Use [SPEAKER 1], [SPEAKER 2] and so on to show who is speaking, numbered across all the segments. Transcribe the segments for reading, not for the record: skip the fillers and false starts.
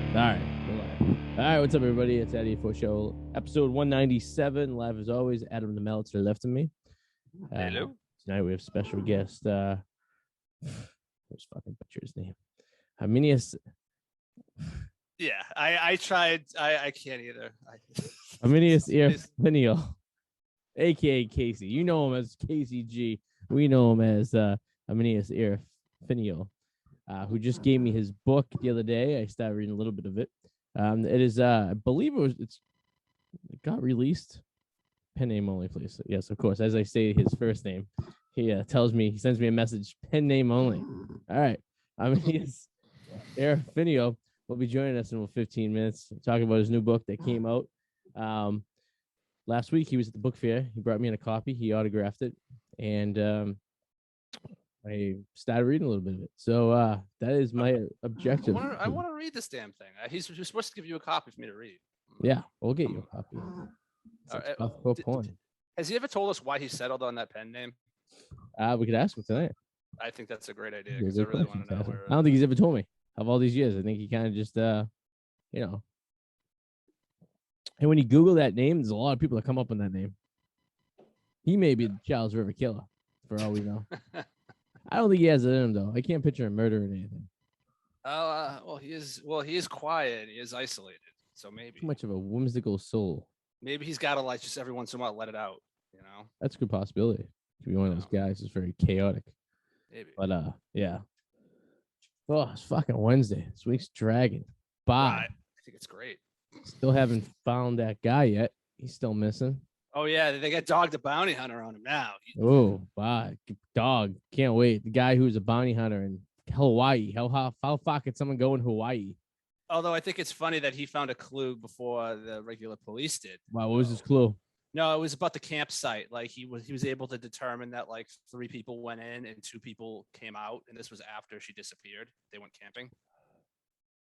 [SPEAKER 1] All right. We're live. All right. What's up, everybody? It's Arty for Show, episode 197. Live as always. Adam the Mel to the left of me.
[SPEAKER 2] Hello.
[SPEAKER 1] Tonight we have special guest. Let's fucking butcher his name. Arminius.
[SPEAKER 2] Yeah, I tried. I can't either.
[SPEAKER 1] Arminius Ar-feinial, aka Casey. You know him as Casey G. We know him as Arminius Ar-feinial, who just gave me his book the other day. I started reading a little bit of it. It is, I believe it got released. Pen name only, please. Yes, of course. As I say his first name, he sends me a message. Pen name only. All right. Arminius Ar-feinial will be joining us in about 15 minutes, talking about his new book that came out. Last week he was at the book fair. He brought me in a copy. He autographed it, and I started reading a little bit of it. So that is my objective.
[SPEAKER 2] I want to read this damn thing. He's supposed to give you a copy for me to read.
[SPEAKER 1] Yeah, we'll get you a copy.
[SPEAKER 2] Has he ever told us why he settled on that pen name?
[SPEAKER 1] We could ask him tonight.
[SPEAKER 2] I think that's a great idea because I really want to know.
[SPEAKER 1] I don't think he's ever told me of all these years. I think he kind of just, you know. And when you Google that name, there's a lot of people that come up with that name. He may be the Charles River Killer, for all we know. I don't think he has it in him, though. I can't picture him murdering anything.
[SPEAKER 2] Well, he is quiet. He is isolated. So maybe
[SPEAKER 1] too much of a whimsical soul.
[SPEAKER 2] Maybe he's got to like just every once in a while let it out. You know,
[SPEAKER 1] that's a good possibility. To be one of those guys who's very chaotic.
[SPEAKER 2] Maybe.
[SPEAKER 1] But yeah. Oh, it's fucking Wednesday. This week's dragging. Bye.
[SPEAKER 2] I think it's great.
[SPEAKER 1] Still haven't found that guy yet. He's still missing.
[SPEAKER 2] Oh yeah, they got Dog the Bounty Hunter on him now.
[SPEAKER 1] Oh, bye. Dog. Can't wait. The guy who's a bounty hunter in Hawaii. How far could someone go in Hawaii?
[SPEAKER 2] Although I think it's funny that he found a clue before the regular police did.
[SPEAKER 1] Wow, what was his clue?
[SPEAKER 2] No, it was about the campsite. Like he was able to determine that like 3 people went in and 2 people came out, and this was after she disappeared. They went camping.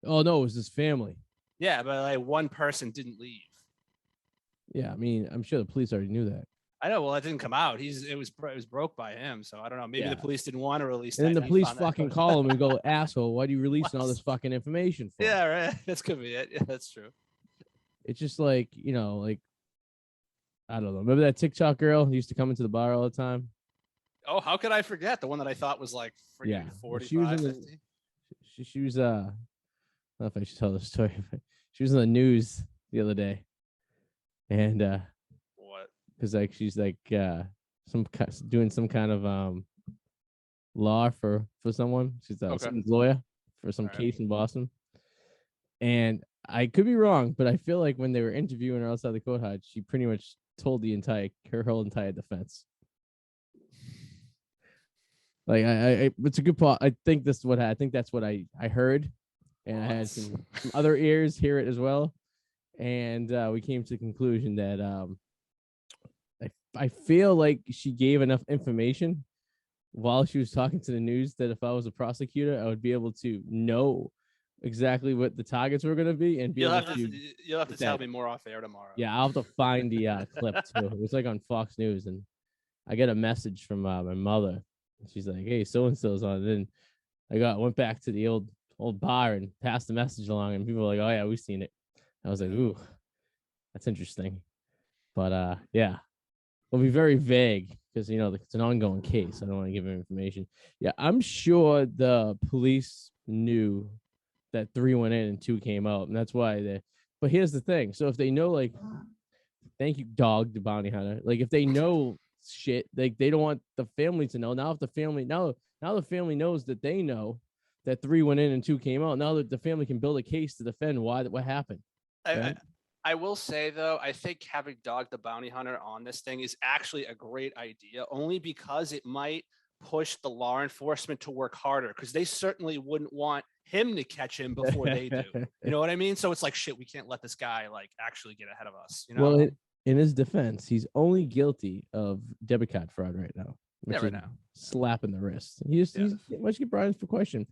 [SPEAKER 1] Oh no, it was his family.
[SPEAKER 2] Yeah, but like 1 person didn't leave.
[SPEAKER 1] Yeah, I mean, I'm sure the police already knew that.
[SPEAKER 2] I know. Well, it didn't come out. It was broke by him. So I don't know. Maybe the police didn't want to release.
[SPEAKER 1] And then the police fucking call him and go, "Asshole, why do you releasing all this fucking information for?"
[SPEAKER 2] Yeah, right. That's could be it. Yeah, that's true.
[SPEAKER 1] It's just like, you know, like I don't know. Remember that TikTok girl who used to come into the bar all the time?
[SPEAKER 2] Oh, how could I forget the one that I thought was like 45,
[SPEAKER 1] she was 50? She was I don't know if I should tell the story, but she was in the news the other day, and
[SPEAKER 2] what?
[SPEAKER 1] Because like she's like doing some kind of law for someone. She's someone's lawyer for some case in Boston, and I could be wrong, but I feel like when they were interviewing her outside the courthouse, she pretty much told her whole entire defense. Like it's a good part. I think that's what I heard, and I had some other ears hear it as well, and we came to the conclusion that I feel like she gave enough information while she was talking to the news that if I was a prosecutor, I would be able to know exactly what the targets were going to be, and
[SPEAKER 2] you'll have to tell me more off air tomorrow.
[SPEAKER 1] Yeah, I'll have to find the clip too. It was like on Fox News, and I get a message from my mother. She's like, "Hey, so and so's on." And then I went back to the old bar and passed the message along, and people were like, "Oh yeah, we've seen it." I was like, "Ooh, that's interesting," but yeah, it'll be very vague because you know it's an ongoing case. I don't want to give them information. Yeah, I'm sure the police knew that 3 went in and 2 came out, and that's why but here's the thing. So if they know, like, thank you, Dog the Bounty Hunter, like if they know shit, like they don't want the family to know. Now if the family now the family knows that they know that 3 went in and 2 came out, now that the family can build a case to defend what happened. Right?
[SPEAKER 2] I will say though, I think having Dog the Bounty Hunter on this thing is actually a great idea, only because it might push the law enforcement to work harder, because they certainly wouldn't want him to catch him before they do. You know what I mean? So it's like, shit, we can't let this guy like actually get ahead of us. You know?
[SPEAKER 1] Well, in his defense, he's only guilty of debit card fraud right now.
[SPEAKER 2] Right now.
[SPEAKER 1] Slapping the wrist. He's much get brought in for question.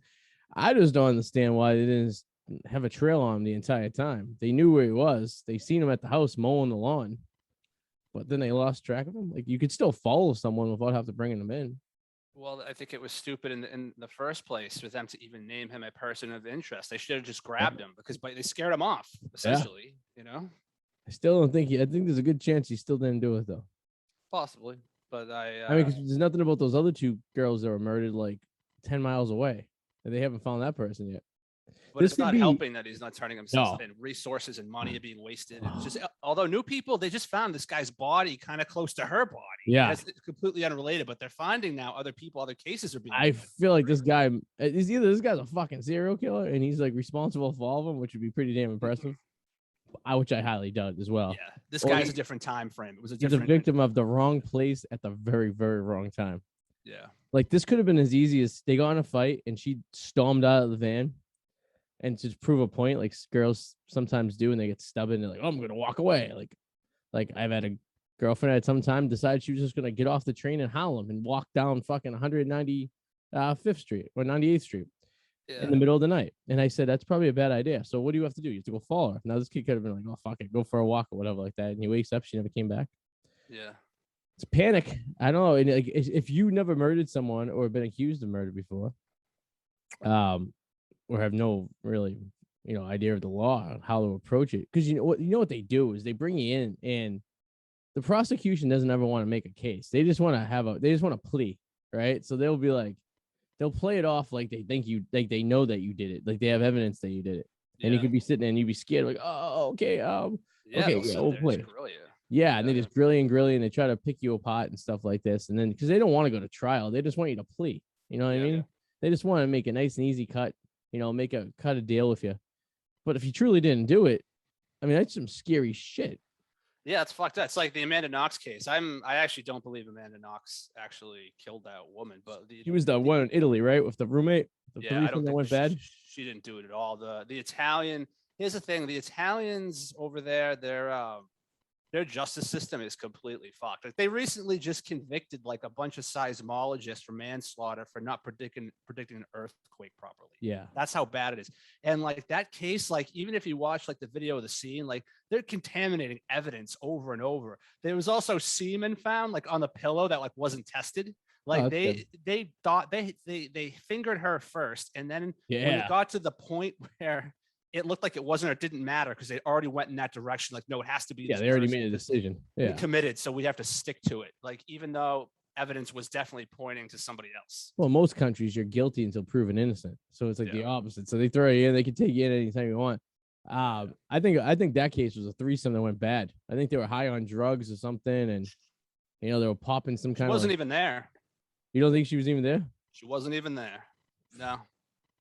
[SPEAKER 1] I just don't understand why they didn't have a trail on him the entire time. They knew where he was. They seen him at the house mowing the lawn, but then they lost track of him. Like, you could still follow someone without having to bring them in.
[SPEAKER 2] Well, I think it was stupid in the first place for them to even name him a person of interest. They should have just grabbed him because they scared him off, essentially,
[SPEAKER 1] I still don't think I think there's a good chance he still didn't do it though.
[SPEAKER 2] Possibly. But
[SPEAKER 1] I mean, because there's nothing about those other two girls that were murdered like 10 miles away, and they haven't found that person yet.
[SPEAKER 2] But it's not helping that he's not turning himself in. Resources and money are being wasted. And just although new people, they just found this guy's body kind of close to her body.
[SPEAKER 1] Yeah,
[SPEAKER 2] it's completely unrelated. But they're finding now other people, other cases are being.
[SPEAKER 1] I feel like this guy is either this guy's a fucking serial killer and he's like responsible for all of them, which would be pretty damn impressive. Which I highly doubt as well.
[SPEAKER 2] Yeah, this guy's a different time frame. It was
[SPEAKER 1] he's a victim of the wrong place at the very, very wrong time.
[SPEAKER 2] Yeah,
[SPEAKER 1] like this could have been as easy as they got in a fight and she stormed out of the van. And to prove a point, like girls sometimes do, and they get stubborn. They're like, "Oh, I'm gonna walk away." Like I've had a girlfriend at some time decide she was just gonna get off the train in Harlem and walk down fucking 195th Street or 98th Street in the middle of the night. And I said, that's probably a bad idea. So what do you have to do? You have to go follow her. Now this kid could have been like, "Oh fuck it, go for a walk or whatever like that." And he wakes up, she never came back.
[SPEAKER 2] Yeah,
[SPEAKER 1] it's panic. I don't know. And like, if you never murdered someone or been accused of murder before, or have no really, idea of the law, how to approach it. Because you know what they do is they bring you in, and the prosecution doesn't ever want to make a case. They just want to plea, right? So they'll be like, they'll play it off like they think they know that you did it, like they have evidence that you did it, and you could be sitting there and you'd be scared, like, oh, okay, we'll play. Yeah, and they just grill you, and they try to pick you apart and stuff like this, and then because they don't want to go to trial, they just want you to plea. You know what I mean? They just want to make a nice and easy cut. Cut a deal with you. But if you truly didn't do it, I mean, that's some scary shit.
[SPEAKER 2] Yeah, it's fucked up. It's like the Amanda Knox case. I actually don't believe Amanda Knox actually killed that woman, but
[SPEAKER 1] she was the one in Italy, right, with the roommate.
[SPEAKER 2] I don't think
[SPEAKER 1] went bad.
[SPEAKER 2] She didn't do it at all. The Italian. Here's the thing: the Italians over there, their justice system is completely fucked. Like they recently just convicted like a bunch of seismologists for manslaughter for not predicting an earthquake properly.
[SPEAKER 1] Yeah,
[SPEAKER 2] that's how bad it is. And like that case, like even if you watch like the video of the scene, like they're contaminating evidence over and over. There was also semen found like on the pillow that like wasn't tested. Like they thought they fingered her first, and then when it got to the point where it looked like it wasn't or it didn't matter because they already went in that direction. Like, no, it has to be.
[SPEAKER 1] Yeah, they already made a decision. Yeah,
[SPEAKER 2] committed, so we have to stick to it. Like, even though evidence was definitely pointing to somebody else.
[SPEAKER 1] Well, most countries, you're guilty until proven innocent. So it's like the opposite. So they throw you in, they can take you in anytime you want. I think that case was a threesome that went bad. I think they were high on drugs or something, and they were popping some kind of.
[SPEAKER 2] She wasn't even there.
[SPEAKER 1] You don't think she was even there?
[SPEAKER 2] She wasn't even there. No,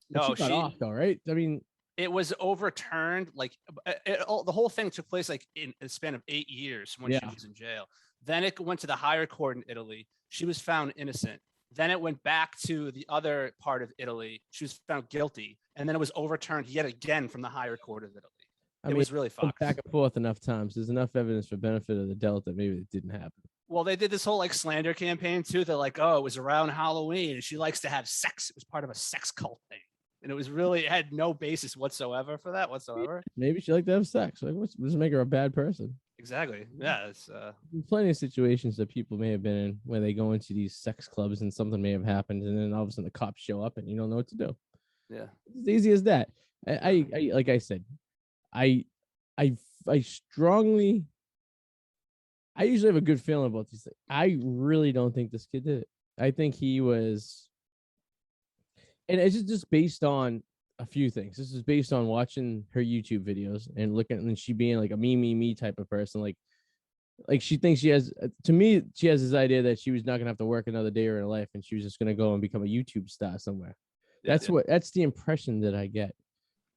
[SPEAKER 1] she got off though, right? I mean.
[SPEAKER 2] It was overturned. Like the whole thing took place like in a span of 8 years when she was in jail. Then it went to the higher court in Italy. She was found innocent. Then it went back to the other part of Italy. She was found guilty. And then it was overturned yet again from the higher court of Italy. It was really fucked.
[SPEAKER 1] Back and forth enough times. There's enough evidence for benefit of the doubt that maybe it didn't happen.
[SPEAKER 2] Well, they did this whole like slander campaign too. They're like, oh, it was around Halloween and she likes to have sex. It was part of a sex cult thing. And it had no basis whatsoever for that whatsoever.
[SPEAKER 1] Maybe she liked to have sex. Like, what doesn't make her a bad person?
[SPEAKER 2] Exactly. Yeah. It's
[SPEAKER 1] plenty of situations that people may have been in where they go into these sex clubs and something may have happened, and then all of a sudden the cops show up and you don't know what to do.
[SPEAKER 2] Yeah.
[SPEAKER 1] It's as easy as that. I like I said, I strongly. I usually have a good feeling about these things. I really don't think this kid did it. I think he was. And it's just based on a few things. This is based on watching her YouTube videos and looking, and she being like a me type of person. Like she thinks she has, to me, she has this idea that she was not gonna have to work another day of her life, and she was just gonna go and become a YouTube star somewhere. That's the impression that I get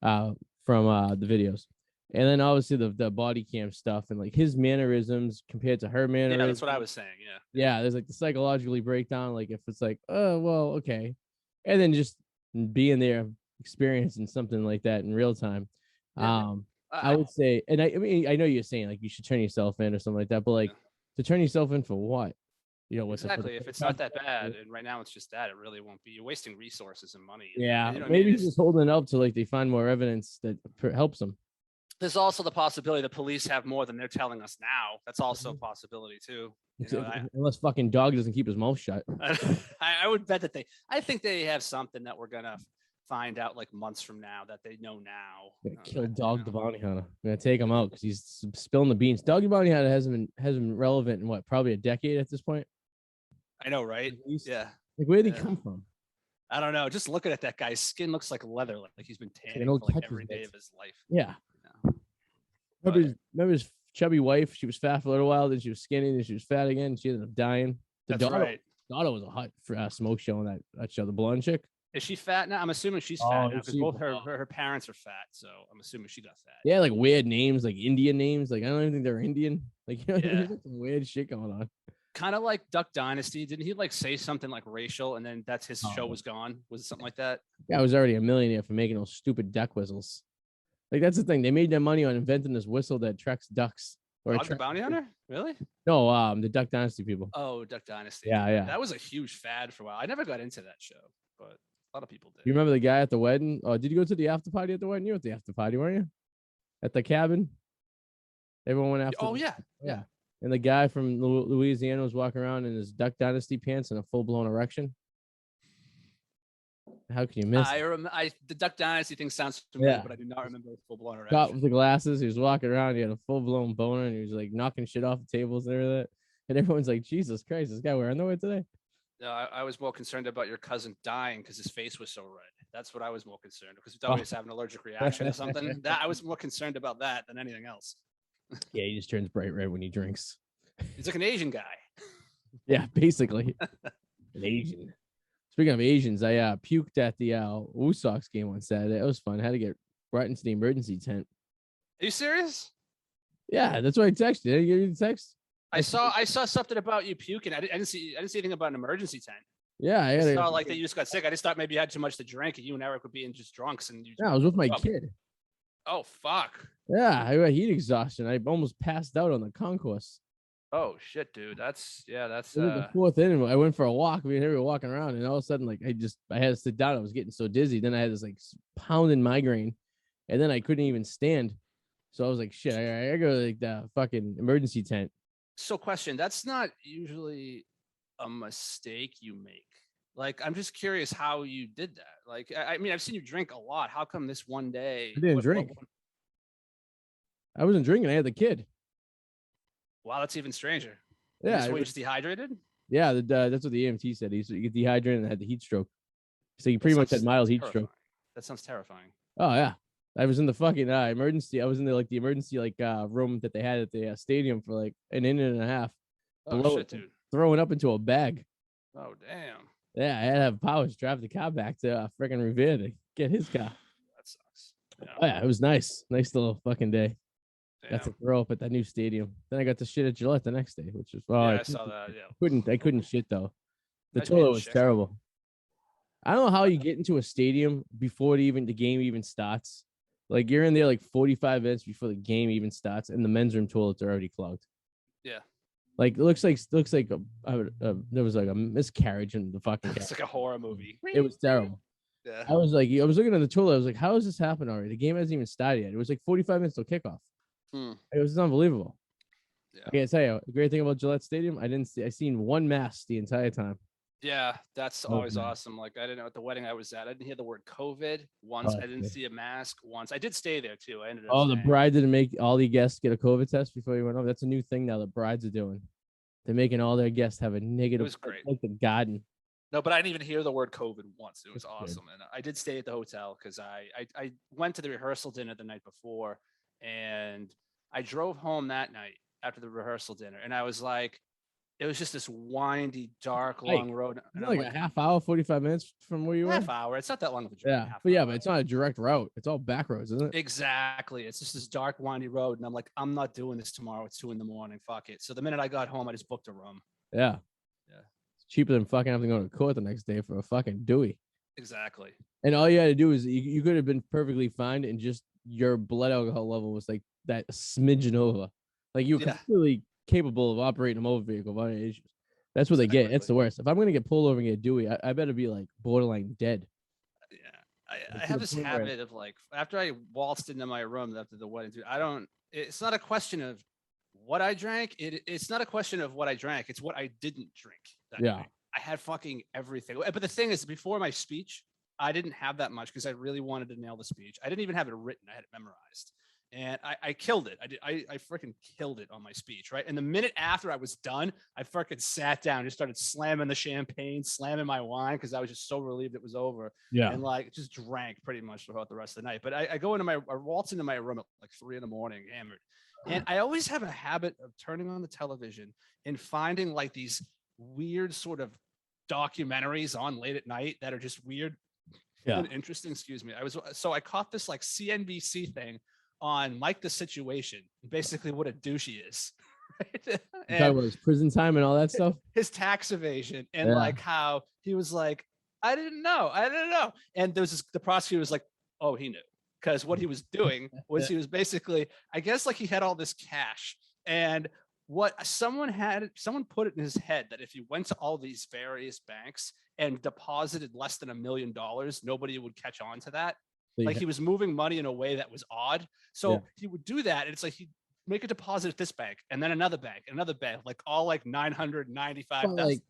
[SPEAKER 1] from the videos. And then obviously the body cam stuff and like his mannerisms compared to her mannerisms.
[SPEAKER 2] Yeah, that's what I was saying.
[SPEAKER 1] Yeah, there's like the psychologically breakdown. Like if it's like, oh well, okay. And then just being there, experiencing something like that in real time. I would say, and I mean, I know you're saying like you should turn yourself in or something like that, but like to turn yourself in for what? What's
[SPEAKER 2] exactly? If it's not that bad, and right now it's just that, it really won't be. You're wasting resources and money.
[SPEAKER 1] Yeah, maybe he's just holding it up till like they find more evidence that helps them.
[SPEAKER 2] There's also the possibility the police have more than they're telling us now. That's also a possibility too.
[SPEAKER 1] Unless fucking dog doesn't keep his mouth shut.
[SPEAKER 2] I would bet that I think they have something that we're gonna find out like months from now that they know now.
[SPEAKER 1] Kill Dog the Bounty Hunter. I'm gonna take him out because he's spilling the beans. Dog the Bounty Hunter hasn't been relevant in what, probably a decade at this point.
[SPEAKER 2] I know, right? Yeah.
[SPEAKER 1] Like, where did he come from?
[SPEAKER 2] I don't know. Just looking at that guy's skin looks like leather, like he's been tanning for like every day of his life.
[SPEAKER 1] Yeah. Remember his chubby wife? She was fat for a little while, then she was skinny, then she was fat again. She ended up dying.
[SPEAKER 2] That's right.
[SPEAKER 1] Daughter was a hot smoke show on that show, the blonde chick.
[SPEAKER 2] Is she fat now? I'm assuming she's fat now because both her parents are fat, so I'm assuming she got fat.
[SPEAKER 1] Yeah, like weird names, like Indian names. Like I don't even think they're Indian. Like, you know, there's some weird shit going on.
[SPEAKER 2] Kind of like Duck Dynasty. Didn't he like say something like racial and then that's his show was gone? Was it something like that?
[SPEAKER 1] Yeah, I was already a millionaire for making those stupid duck whistles. Like that's the thing. They made their money on inventing this whistle that tracks ducks.
[SPEAKER 2] Dog the Bounty Hunter? Really?
[SPEAKER 1] No, the Duck Dynasty people.
[SPEAKER 2] Oh, Duck Dynasty.
[SPEAKER 1] Yeah.
[SPEAKER 2] That was a huge fad for a while. I never got into that show, but a lot of people did.
[SPEAKER 1] You remember the guy at the wedding? Oh, did you go to the after party at the wedding? You were at the after party, weren't you? At the cabin? Everyone went after.
[SPEAKER 2] Oh, yeah.
[SPEAKER 1] And the guy from Louisiana was walking around in his Duck Dynasty pants and a full-blown erection. How can you miss?
[SPEAKER 2] The Duck Dynasty thing sounds familiar, but I do not remember the full-blown erection.
[SPEAKER 1] Caught with the glasses. He was walking around. He had a full-blown boner, and he was like knocking shit off the tables and everything. And everyone's like, Jesus Christ, this guy wearing underwear today?
[SPEAKER 2] No, I was more concerned about your cousin dying because his face was so red. That's what I was more concerned because he thought he was having an allergic reaction or something. I was more concerned about that than anything else.
[SPEAKER 1] Yeah, he just turns bright red when he drinks.
[SPEAKER 2] He's like an Asian guy.
[SPEAKER 1] Yeah, basically. An Asian. Speaking of Asians, I puked at the Woo Sox game on Saturday. It was fun. I had to get brought into the emergency tent.
[SPEAKER 2] Are you serious?
[SPEAKER 1] Yeah, that's what I texted. Did I give you the text?
[SPEAKER 2] I saw something about you puking. I didn't see anything about an emergency tent.
[SPEAKER 1] Yeah,
[SPEAKER 2] I saw like that you just got sick. I just thought maybe you had too much to drink and you and Eric were being just drunks and you.
[SPEAKER 1] Yeah, I was with my kid.
[SPEAKER 2] Oh fuck.
[SPEAKER 1] Yeah, I got heat exhaustion. I almost passed out on the concourse.
[SPEAKER 2] Oh shit, dude. That's
[SPEAKER 1] the fourth inning. I went for a walk. We were walking around, and all of a sudden, like I had to sit down. I was getting so dizzy. Then I had this like pounding migraine, and then I couldn't even stand. So I was like, shit, I gotta go to like the fucking emergency tent.
[SPEAKER 2] So, question. That's not usually a mistake you make. Like, I'm just curious how you did that. Like, I mean, I've seen you drink a lot. How come this one day?
[SPEAKER 1] I didn't drink. I wasn't drinking. I had the kid.
[SPEAKER 2] Wow, that's even stranger.
[SPEAKER 1] Yeah,
[SPEAKER 2] he was dehydrated.
[SPEAKER 1] Yeah, that's what the EMT said. He get dehydrated and had the heat stroke. So he pretty much had mild heat stroke.
[SPEAKER 2] That sounds terrifying.
[SPEAKER 1] Oh yeah, I was in the fucking emergency. I was in the emergency room that they had at the stadium for like an inning and a half.
[SPEAKER 2] Oh shit, dude!
[SPEAKER 1] Throwing up into a bag.
[SPEAKER 2] Oh damn.
[SPEAKER 1] Yeah, I had to have Powers drive the car back to freaking Revere to get his car.
[SPEAKER 2] That sucks. Yeah.
[SPEAKER 1] Oh yeah, it was nice. Nice little fucking day.
[SPEAKER 2] Damn.
[SPEAKER 1] Got to throw up at that new stadium. Then I got to shit at Gillette the next day, which was
[SPEAKER 2] I saw that. Yeah,
[SPEAKER 1] I couldn't shit though. The toilet was terrible. I don't know how you get into a stadium before the game even starts. Like you're in there like 45 minutes before the game even starts, and the men's room toilets are already clogged.
[SPEAKER 2] Yeah.
[SPEAKER 1] Like it looks like there was like a miscarriage in the fucking.
[SPEAKER 2] It's like a horror movie.
[SPEAKER 1] It was terrible.
[SPEAKER 2] Yeah.
[SPEAKER 1] I was looking at the toilet. I was like, how has this happened already? The game hasn't even started yet. It was like 45 minutes till kickoff. It was unbelievable. Yeah. I gotta tell you, the great thing about Gillette Stadium, I seen one mask the entire time.
[SPEAKER 2] Yeah, that's always awesome. Like I didn't know at the wedding I was at, I didn't hear the word COVID once. I didn't see a mask once. I did stay there too. I ended up.
[SPEAKER 1] The bride didn't make all the guests get a COVID test before you went over. That's a new thing now. The brides are doing. They're making all their guests have a negative.
[SPEAKER 2] It was great.
[SPEAKER 1] Like the garden.
[SPEAKER 2] No, but I didn't even hear the word COVID once. It was awesome, and I did stay at the hotel because I went to the rehearsal dinner the night before, and I drove home that night after the rehearsal dinner, and I was like, it was just this windy, dark, long road. And
[SPEAKER 1] like a half hour, 45 minutes from where you were?
[SPEAKER 2] Half hour. It's not that long of a drive.
[SPEAKER 1] Yeah, but it's not a direct route. It's all back roads, isn't it?
[SPEAKER 2] Exactly. It's just this dark, windy road. And I'm like, I'm not doing this tomorrow. It's 2 a.m. Fuck it. So the minute I got home, I just booked a room.
[SPEAKER 1] Yeah. It's cheaper than fucking having to go to court the next day for a fucking Dewey.
[SPEAKER 2] Exactly.
[SPEAKER 1] And all you had to do is you could have been perfectly fine and just your blood alcohol level was like that smidgen over. Like you were completely capable of operating a motor vehicle without any issues. That's what they get. It's the worst. If I'm gonna get pulled over and get Dewey, I better be like borderline dead.
[SPEAKER 2] Yeah, I have this habit of like, after I waltzed into my room after the wedding, dude, it's not a question of what I drank. It's not a question of what I drank. It's what I didn't drink that night. I had fucking everything. But the thing is, before my speech, I didn't have that much because I really wanted to nail the speech. I didn't even have it written. I had it memorized. And I killed it. I freaking killed it on my speech, right? And the minute after I was done, I freaking sat down, just started slamming the champagne, slamming my wine because I was just so relieved it was over.
[SPEAKER 1] Yeah.
[SPEAKER 2] And like just drank pretty much throughout the rest of the night. But I waltz into my room at like 3 a.m, hammered. And I always have a habit of turning on the television and finding like these weird sort of documentaries on late at night that are just weird and interesting. Excuse me. I caught this like CNBC thing on Mike the Situation, basically what a douche he is. Right?
[SPEAKER 1] And talking about his prison time and all that stuff,
[SPEAKER 2] his tax evasion, and like how he was like, I didn't know. And the prosecutor was like, oh, he knew, because what he was doing was he was basically, I guess, like he had all this cash, and what someone put it in his head that if he went to all these various banks and deposited less than $1 million, nobody would catch on to that. Like he was moving money in a way that was odd. So he would do that. And it's like he'd make a deposit at this bank and then another bank, like all like 995.
[SPEAKER 1] Like,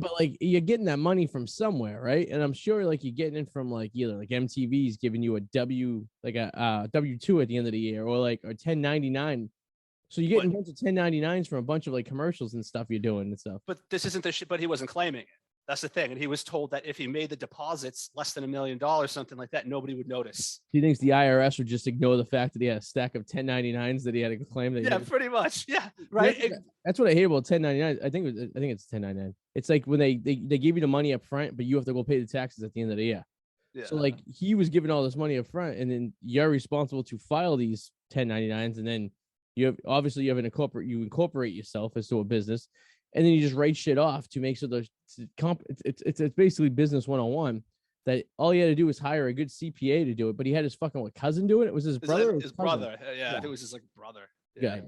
[SPEAKER 1] but like you're getting that money from somewhere, right? And I'm sure like you're getting it from like either like MTV's giving you a W2 at the end of the year, or 1099. So you're getting a bunch of 1099s from a bunch of like commercials and stuff you're doing and stuff.
[SPEAKER 2] But this isn't the shit. But he wasn't claiming it. That's the thing. And he was told that if he made the deposits less than $1 million, something like that, nobody would notice.
[SPEAKER 1] He thinks the IRS would just ignore the fact that he had a stack of 1099s that he had to claim.
[SPEAKER 2] Pretty much. Yeah. Right.
[SPEAKER 1] That's what I hate about 1099. I think it's 1099. It's like when they give you the money up front, but you have to go pay the taxes at the end of the year. Yeah. So like he was given all this money up front, and then you're responsible to file these 1099s, and then you incorporate yourself as to a business. And then you just write shit off to make sure it's basically business 101. That all he had to do was hire a good CPA to do it, but he had his fucking cousin do it. It was his brother.
[SPEAKER 2] His brother. Yeah, it was his like brother.
[SPEAKER 1] Yeah.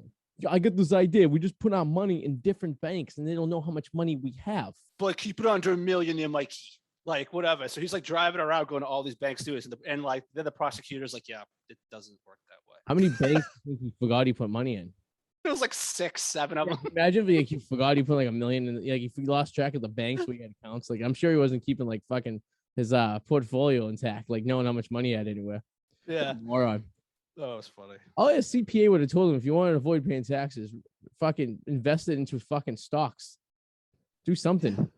[SPEAKER 1] I get this idea. We just put our money in different banks, and they don't know how much money we have.
[SPEAKER 2] But keep it under $1 million, there, Mikey. Like whatever. So he's like driving around, going to all these banks do this, and like then the prosecutor's like, yeah, it doesn't work that way.
[SPEAKER 1] How many banks do you think he forgot he put money in?
[SPEAKER 2] It was like 6, 7 of them.
[SPEAKER 1] Imagine if he forgot he put like $1 million in, like if he lost track of the banks we had accounts. Like I'm sure he wasn't keeping like fucking his portfolio intact, like knowing how much money he had anywhere.
[SPEAKER 2] Yeah.
[SPEAKER 1] Moron.
[SPEAKER 2] Oh, it's funny.
[SPEAKER 1] All his CPA would have told him, if you want to avoid paying taxes, fucking invest it into fucking stocks. Do something.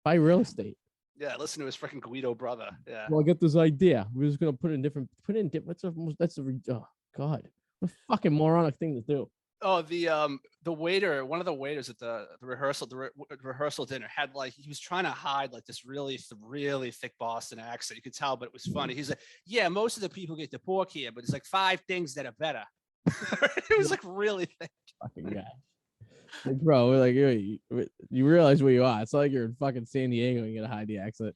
[SPEAKER 1] Buy real estate.
[SPEAKER 2] Yeah, listen to his freaking Guido brother. Yeah.
[SPEAKER 1] Well, I got this idea. We're just gonna put in different. Oh God, what a fucking moronic thing to do.
[SPEAKER 2] Oh, the waiter, one of the waiters at the rehearsal dinner had like, he was trying to hide like this really thick Boston accent. You could tell, but it was funny. He's like, yeah, most of the people get the pork here, but it's like 5 things that are better. It was like really thick.
[SPEAKER 1] Fucking guy. Like, bro, we're like, you realize where you are. It's like you're in fucking San Diego and you gotta hide the accent.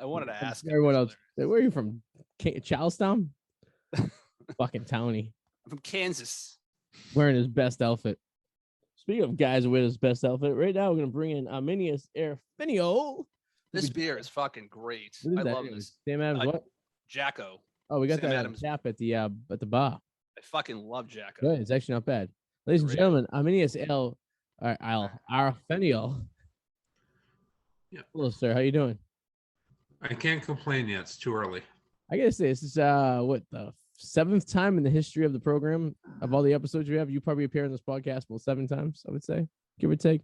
[SPEAKER 2] I wanted to ask
[SPEAKER 1] everyone else, where are you from? Charlestown? Fucking townie.
[SPEAKER 2] I'm from Kansas.
[SPEAKER 1] Wearing his best outfit. Speaking of guys who wear his best outfit, right now we're gonna bring in Armanis Ar-feinial.
[SPEAKER 2] This beer is fucking great. I love this.
[SPEAKER 1] Sam Adams, what?
[SPEAKER 2] Jacko.
[SPEAKER 1] Oh, we got Sam that tap at the bar.
[SPEAKER 2] I fucking love Jacko.
[SPEAKER 1] Good. It's actually not bad. Ladies and gentlemen, Armanis Ar-feinial.
[SPEAKER 3] Yeah.
[SPEAKER 1] Hello, sir. How you doing?
[SPEAKER 3] I can't complain yet. It's too early.
[SPEAKER 1] I gotta say, this is what the 7th time in the history of the program of all the episodes we have. You probably appear on this podcast about 7 times, I would say, give or take.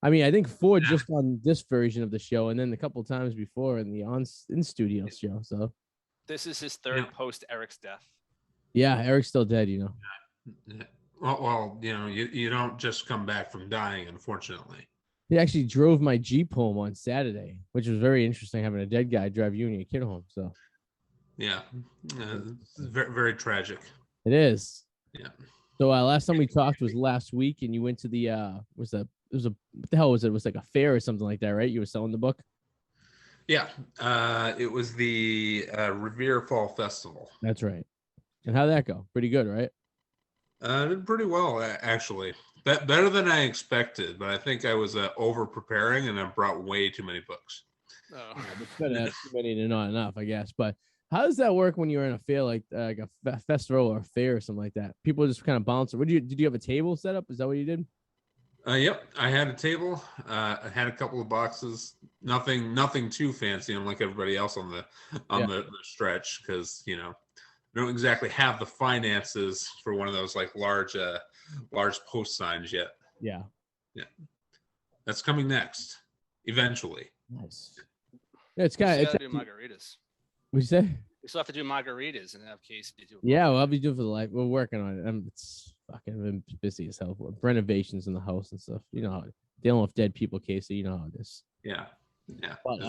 [SPEAKER 1] I mean, I think 4 just on this version of the show, and then a couple times before in the in studio show. So
[SPEAKER 2] this is his 3rd post Eric's death.
[SPEAKER 1] Yeah, Eric's still dead, you know.
[SPEAKER 3] Well, you know, you don't just come back from dying, unfortunately.
[SPEAKER 1] He actually drove my Jeep home on Saturday, which was very interesting, having a dead guy drive you and your kid home. So
[SPEAKER 3] yeah, very, very tragic.
[SPEAKER 1] It is.
[SPEAKER 3] Yeah.
[SPEAKER 1] So last time we talked was last week, and you went to the what the hell was it? It was like a fair or something like that, right? You were selling the book.
[SPEAKER 3] Yeah, it was the Revere Fall Festival.
[SPEAKER 1] That's right. And how'd that go? Pretty good, right?
[SPEAKER 3] Did pretty well, actually. Better than I expected, but I think I was over preparing, and I brought way too many books.
[SPEAKER 2] Oh.
[SPEAKER 1] It's better to have too many than not enough, I guess. But how does that work when you're in a fair, like a festival or a fair or something like that? People just kind of bounce. Did you have a table set up? Is that what you did?
[SPEAKER 3] Yep, I had a table. I had a couple of boxes. Nothing too fancy. I'm like everybody else on the stretch because I don't exactly have the finances for one of those like large post signs yet.
[SPEAKER 1] Yeah.
[SPEAKER 3] That's coming next, eventually.
[SPEAKER 1] Nice. Yeah, it's kind of.
[SPEAKER 2] do margaritas.
[SPEAKER 1] What you say?
[SPEAKER 2] We still have to do margaritas and have Casey do.
[SPEAKER 1] Yeah, well, I'll be doing for the life. We're working on it. It's fucking been busy as hell. Renovations in the house and stuff. You know how dealing with dead people, Casey. You know how it is.
[SPEAKER 3] Yeah.
[SPEAKER 1] But,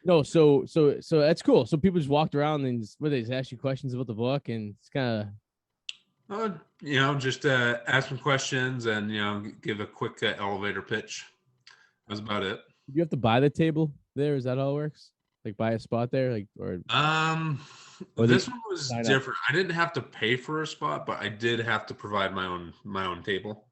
[SPEAKER 1] no, so that's cool. So people just walked around and they just ask you questions about the book, and it's kind
[SPEAKER 3] of. Just ask some questions and give a quick elevator pitch. That's about it.
[SPEAKER 1] You have to buy the table there. Is that how it works? Like buy a spot there, or
[SPEAKER 3] this one was different. I didn't have to pay for a spot, but I did have to provide my own table.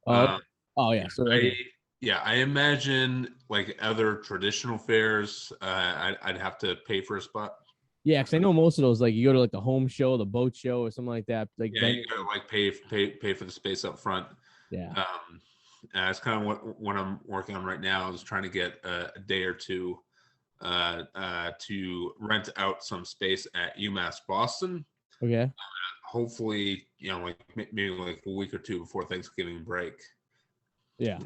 [SPEAKER 1] Oh yeah. So
[SPEAKER 3] I imagine like other traditional fairs, I'd have to pay for a spot.
[SPEAKER 1] Yeah, because I know most of those, like you go to like the home show, the boat show, or something like that. Like
[SPEAKER 3] you gotta like pay for the space up front.
[SPEAKER 1] Yeah.
[SPEAKER 3] It's kind of what I'm working on right now. is trying to get a day or two to rent out some space at UMass Boston.
[SPEAKER 1] Okay.
[SPEAKER 3] Hopefully, maybe like a week or two before Thanksgiving break.
[SPEAKER 1] Yeah.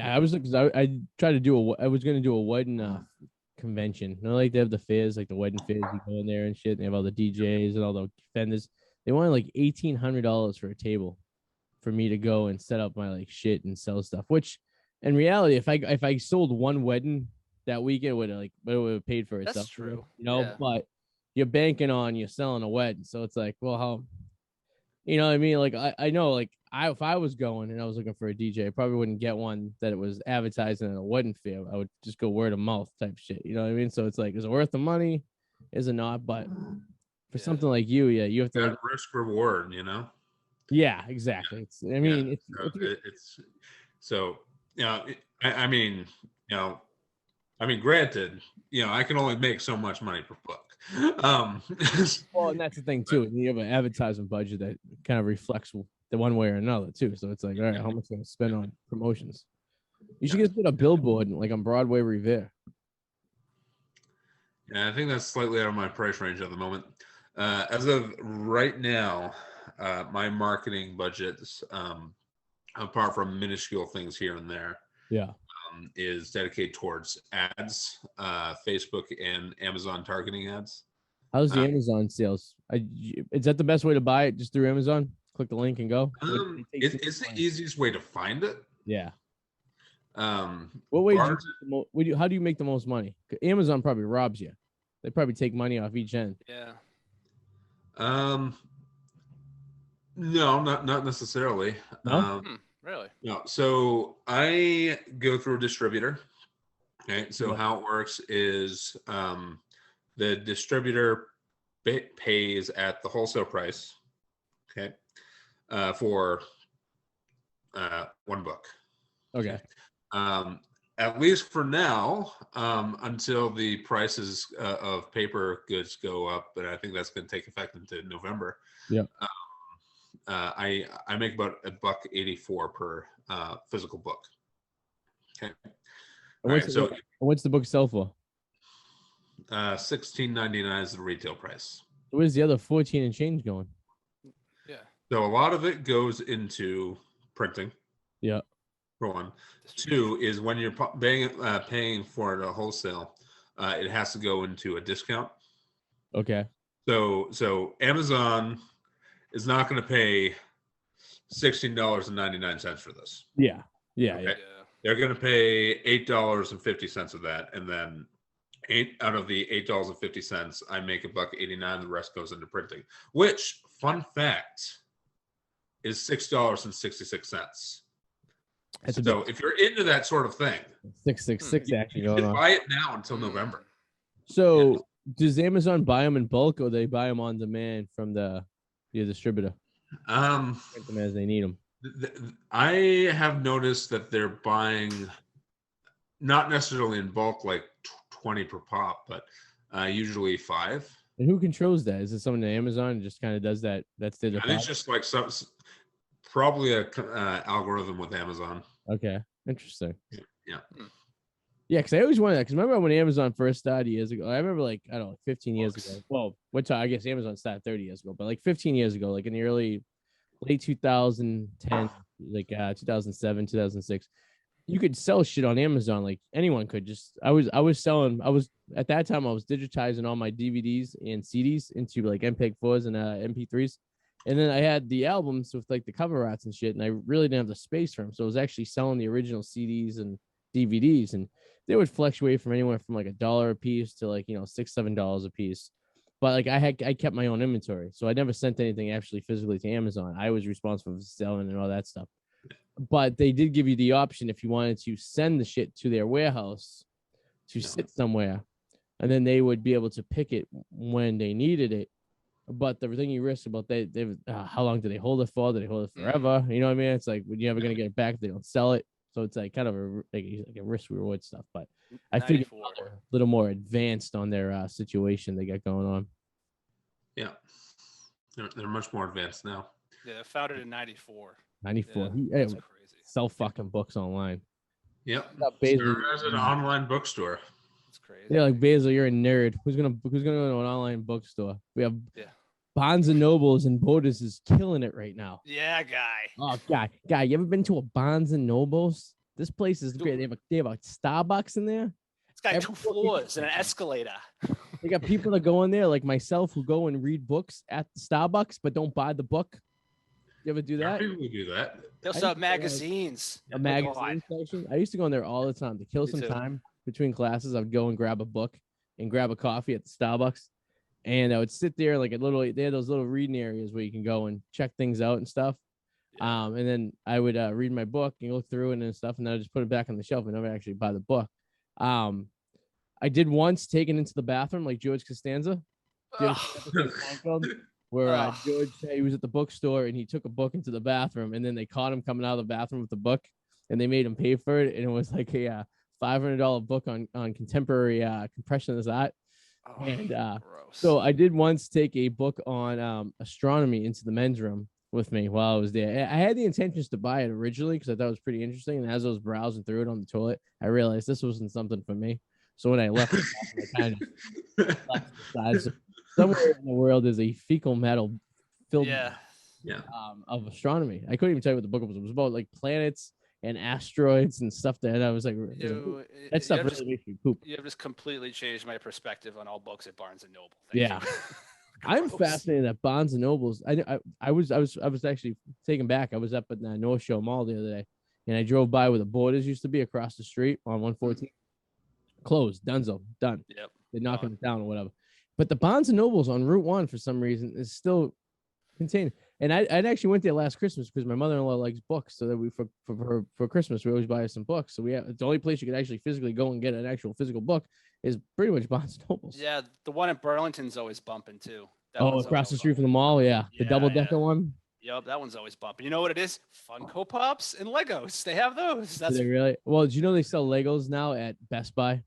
[SPEAKER 1] I was because I tried to I was gonna do a wedding convention. Like they have the fairs, like the wedding fairs. You go in there and shit. And they have all the DJs and all the vendors. They wanted like $1,800 for a table for me to go and set up my like shit and sell stuff. Which, in reality, if I sold one wedding that weekend, it would have paid for itself.
[SPEAKER 2] That's true.
[SPEAKER 1] But you're banking on you selling a wedding, so it's like, well, how, what I mean? Like I know, like if I was going and I was looking for a DJ, I probably wouldn't get one that it was advertising at a wedding fair. I would just go word of mouth type shit. You know what I mean? So it's like, is it worth the money? Is it not? But for something like you have to
[SPEAKER 3] risk reward.
[SPEAKER 1] Yeah, exactly. It's
[SPEAKER 3] granted, I can only make so much money per book.
[SPEAKER 1] Well, and that's the thing too. You have an advertising budget that kind of reflects the one way or another too. So it's like, all right, how much am I gonna spend on promotions? You should get a billboard like on Broadway Revere.
[SPEAKER 3] Yeah, I think that's slightly out of my price range at the moment. As of right now, my marketing budgets, apart from minuscule things here and there, is dedicated towards ads, Facebook and Amazon targeting ads.
[SPEAKER 1] How's the Amazon sales? Is that the best way to buy it? Just through Amazon? Click the link and go.
[SPEAKER 3] It's the easiest way to find it.
[SPEAKER 1] Yeah. What way how do you make the most money? Amazon probably robs you. They probably take money off each end.
[SPEAKER 2] Yeah.
[SPEAKER 3] No, not necessarily.
[SPEAKER 1] No?
[SPEAKER 2] Really?
[SPEAKER 3] No. So I go through a distributor. Okay. So how it works is the distributor pays at the wholesale price. Okay. For one book.
[SPEAKER 1] Okay.
[SPEAKER 3] At least for now, until the prices of paper goods go up, but I think that's going to take effect into November.
[SPEAKER 1] Yeah.
[SPEAKER 3] I make about $1.84 per physical book. Okay.
[SPEAKER 1] What's the book sell for?
[SPEAKER 3] $16.99 is the retail price.
[SPEAKER 1] Where's the other 14 and change going?
[SPEAKER 3] Yeah. So a lot of it goes into printing.
[SPEAKER 1] Yeah.
[SPEAKER 3] For one. Two is when you're paying for it at wholesale, it has to go into a discount.
[SPEAKER 1] Okay.
[SPEAKER 3] So Amazon is not going to pay $16.99 for this.
[SPEAKER 1] Yeah.
[SPEAKER 3] Okay? They're going to pay $8.50 of that, and then out of the $8.50, I make $1.89. The rest goes into printing. Which, fun fact, is $6.66. So if you're into that sort of thing,
[SPEAKER 1] 666 actually
[SPEAKER 3] you should buy it now until November.
[SPEAKER 1] So does Amazon buy them in bulk, or they buy them on demand from the distributor? Print them as they need them.
[SPEAKER 3] I have noticed that they're buying not necessarily in bulk like 20 per pop, but usually 5.
[SPEAKER 1] And who controls that? Is it someone at Amazon just kind of does that? That's their
[SPEAKER 3] I think
[SPEAKER 1] deposit?
[SPEAKER 3] it's just like probably a algorithm with Amazon.
[SPEAKER 1] Okay, interesting.
[SPEAKER 3] Yeah.
[SPEAKER 1] Yeah, because I always wanted that. Because remember when Amazon first started years ago? I remember like, I don't know, 15 years ago. Well, what time? I guess Amazon started 30 years ago, but like 15 years ago, like in the late 2010, like 2007, 2006, you could sell shit on Amazon. Like anyone could. I was at that time I was digitizing all my DVDs and CDs into like MPEG-4s and MP3s. And then I had the albums with like the cover arts and shit, and I really didn't have the space for them. So I was actually selling the original CDs and DVDs, and they would fluctuate from anywhere from like $1 a piece to like, $6, $7 a piece. But like I kept my own inventory, so I never sent anything actually physically to Amazon. I was responsible for selling and all that stuff. But they did give you the option if you wanted to send the shit to their warehouse to sit somewhere, and then they would be able to pick it when they needed it. But the thing you risk about how long do they hold it for? Do they hold it forever? You know what I mean? It's like, when you're ever gonna get it back if they don't sell it. So it's like kind of a risk reward stuff. But I figured they're a little more advanced on their situation they got going on.
[SPEAKER 3] Yeah, they're much more advanced now.
[SPEAKER 2] Yeah, founded in 94.
[SPEAKER 1] 94.
[SPEAKER 2] Yeah, that's crazy.
[SPEAKER 1] Sell fucking books online.
[SPEAKER 3] Yep. Serve as an online bookstore.
[SPEAKER 2] It's crazy.
[SPEAKER 1] Yeah, like Basil, you're a nerd. Who's gonna go to an online bookstore? We have Barnes and Nobles and Borders is killing it right now.
[SPEAKER 2] Yeah, guy.
[SPEAKER 1] Oh, guy, you ever been to a Barnes and Nobles? This place is great. They have a Starbucks in there.
[SPEAKER 2] It's got 2 floors and an escalator.
[SPEAKER 1] They got people that go in there like myself who go and read books at the Starbucks but don't buy the book. You ever do that?
[SPEAKER 3] People do that.
[SPEAKER 2] They also have magazines.
[SPEAKER 1] A magazine section. I used to go in there all the time to kill some time between classes. I would go and grab a book and grab a coffee at the Starbucks, and I would sit there like they had those little reading areas where you can go and check things out and stuff. Yeah. And then I would read my book and go through it and stuff, and then I just put it back on the shelf and never actually buy the book. I did once take it into the bathroom like George Costanza. Where George, he was at the bookstore and he took a book into the bathroom, and then they caught him coming out of the bathroom with the book, and they made him pay for it, and it was like a $500 book on contemporary compressionist art. And so I did once take a book on astronomy into the men's room with me while I was there. I had the intentions to buy it originally because I thought it was pretty interesting, and as I was browsing through it on the toilet, I realized this wasn't something for me. So when I left, I kind of left the side. So somewhere in the world is a fecal matter filled of astronomy. I couldn't even tell you what the book was. It was about like planets and asteroids and stuff that I was like, that stuff really makes me poop.
[SPEAKER 2] You have just completely changed my perspective on all books at Barnes and Noble.
[SPEAKER 1] Thank you. I'm fascinated at Barnes and Nobles. I was actually taken back. I was up at the North Shore Mall the other day, and I drove by where the Borders used to be across the street on 114. Closed, donezo, done.
[SPEAKER 2] Yep.
[SPEAKER 1] They're knocking it down or whatever. But the Barnes and Nobles on Route 1 for some reason is still contained. And I actually went there last Christmas because my mother-in-law likes books, so that we for Christmas we always buy her some books. So it's the only place you could actually physically go and get an actual physical book is pretty much Barnes and Nobles.
[SPEAKER 2] Yeah, the one in Burlington's always bumping too.
[SPEAKER 1] Across the street from the mall, the double-decker one.
[SPEAKER 2] Yep, that one's always bumping. You know what it is? Funko Pops and Legos. They have those.
[SPEAKER 1] Do they really? Well, did you know they sell Legos now at Best Buy?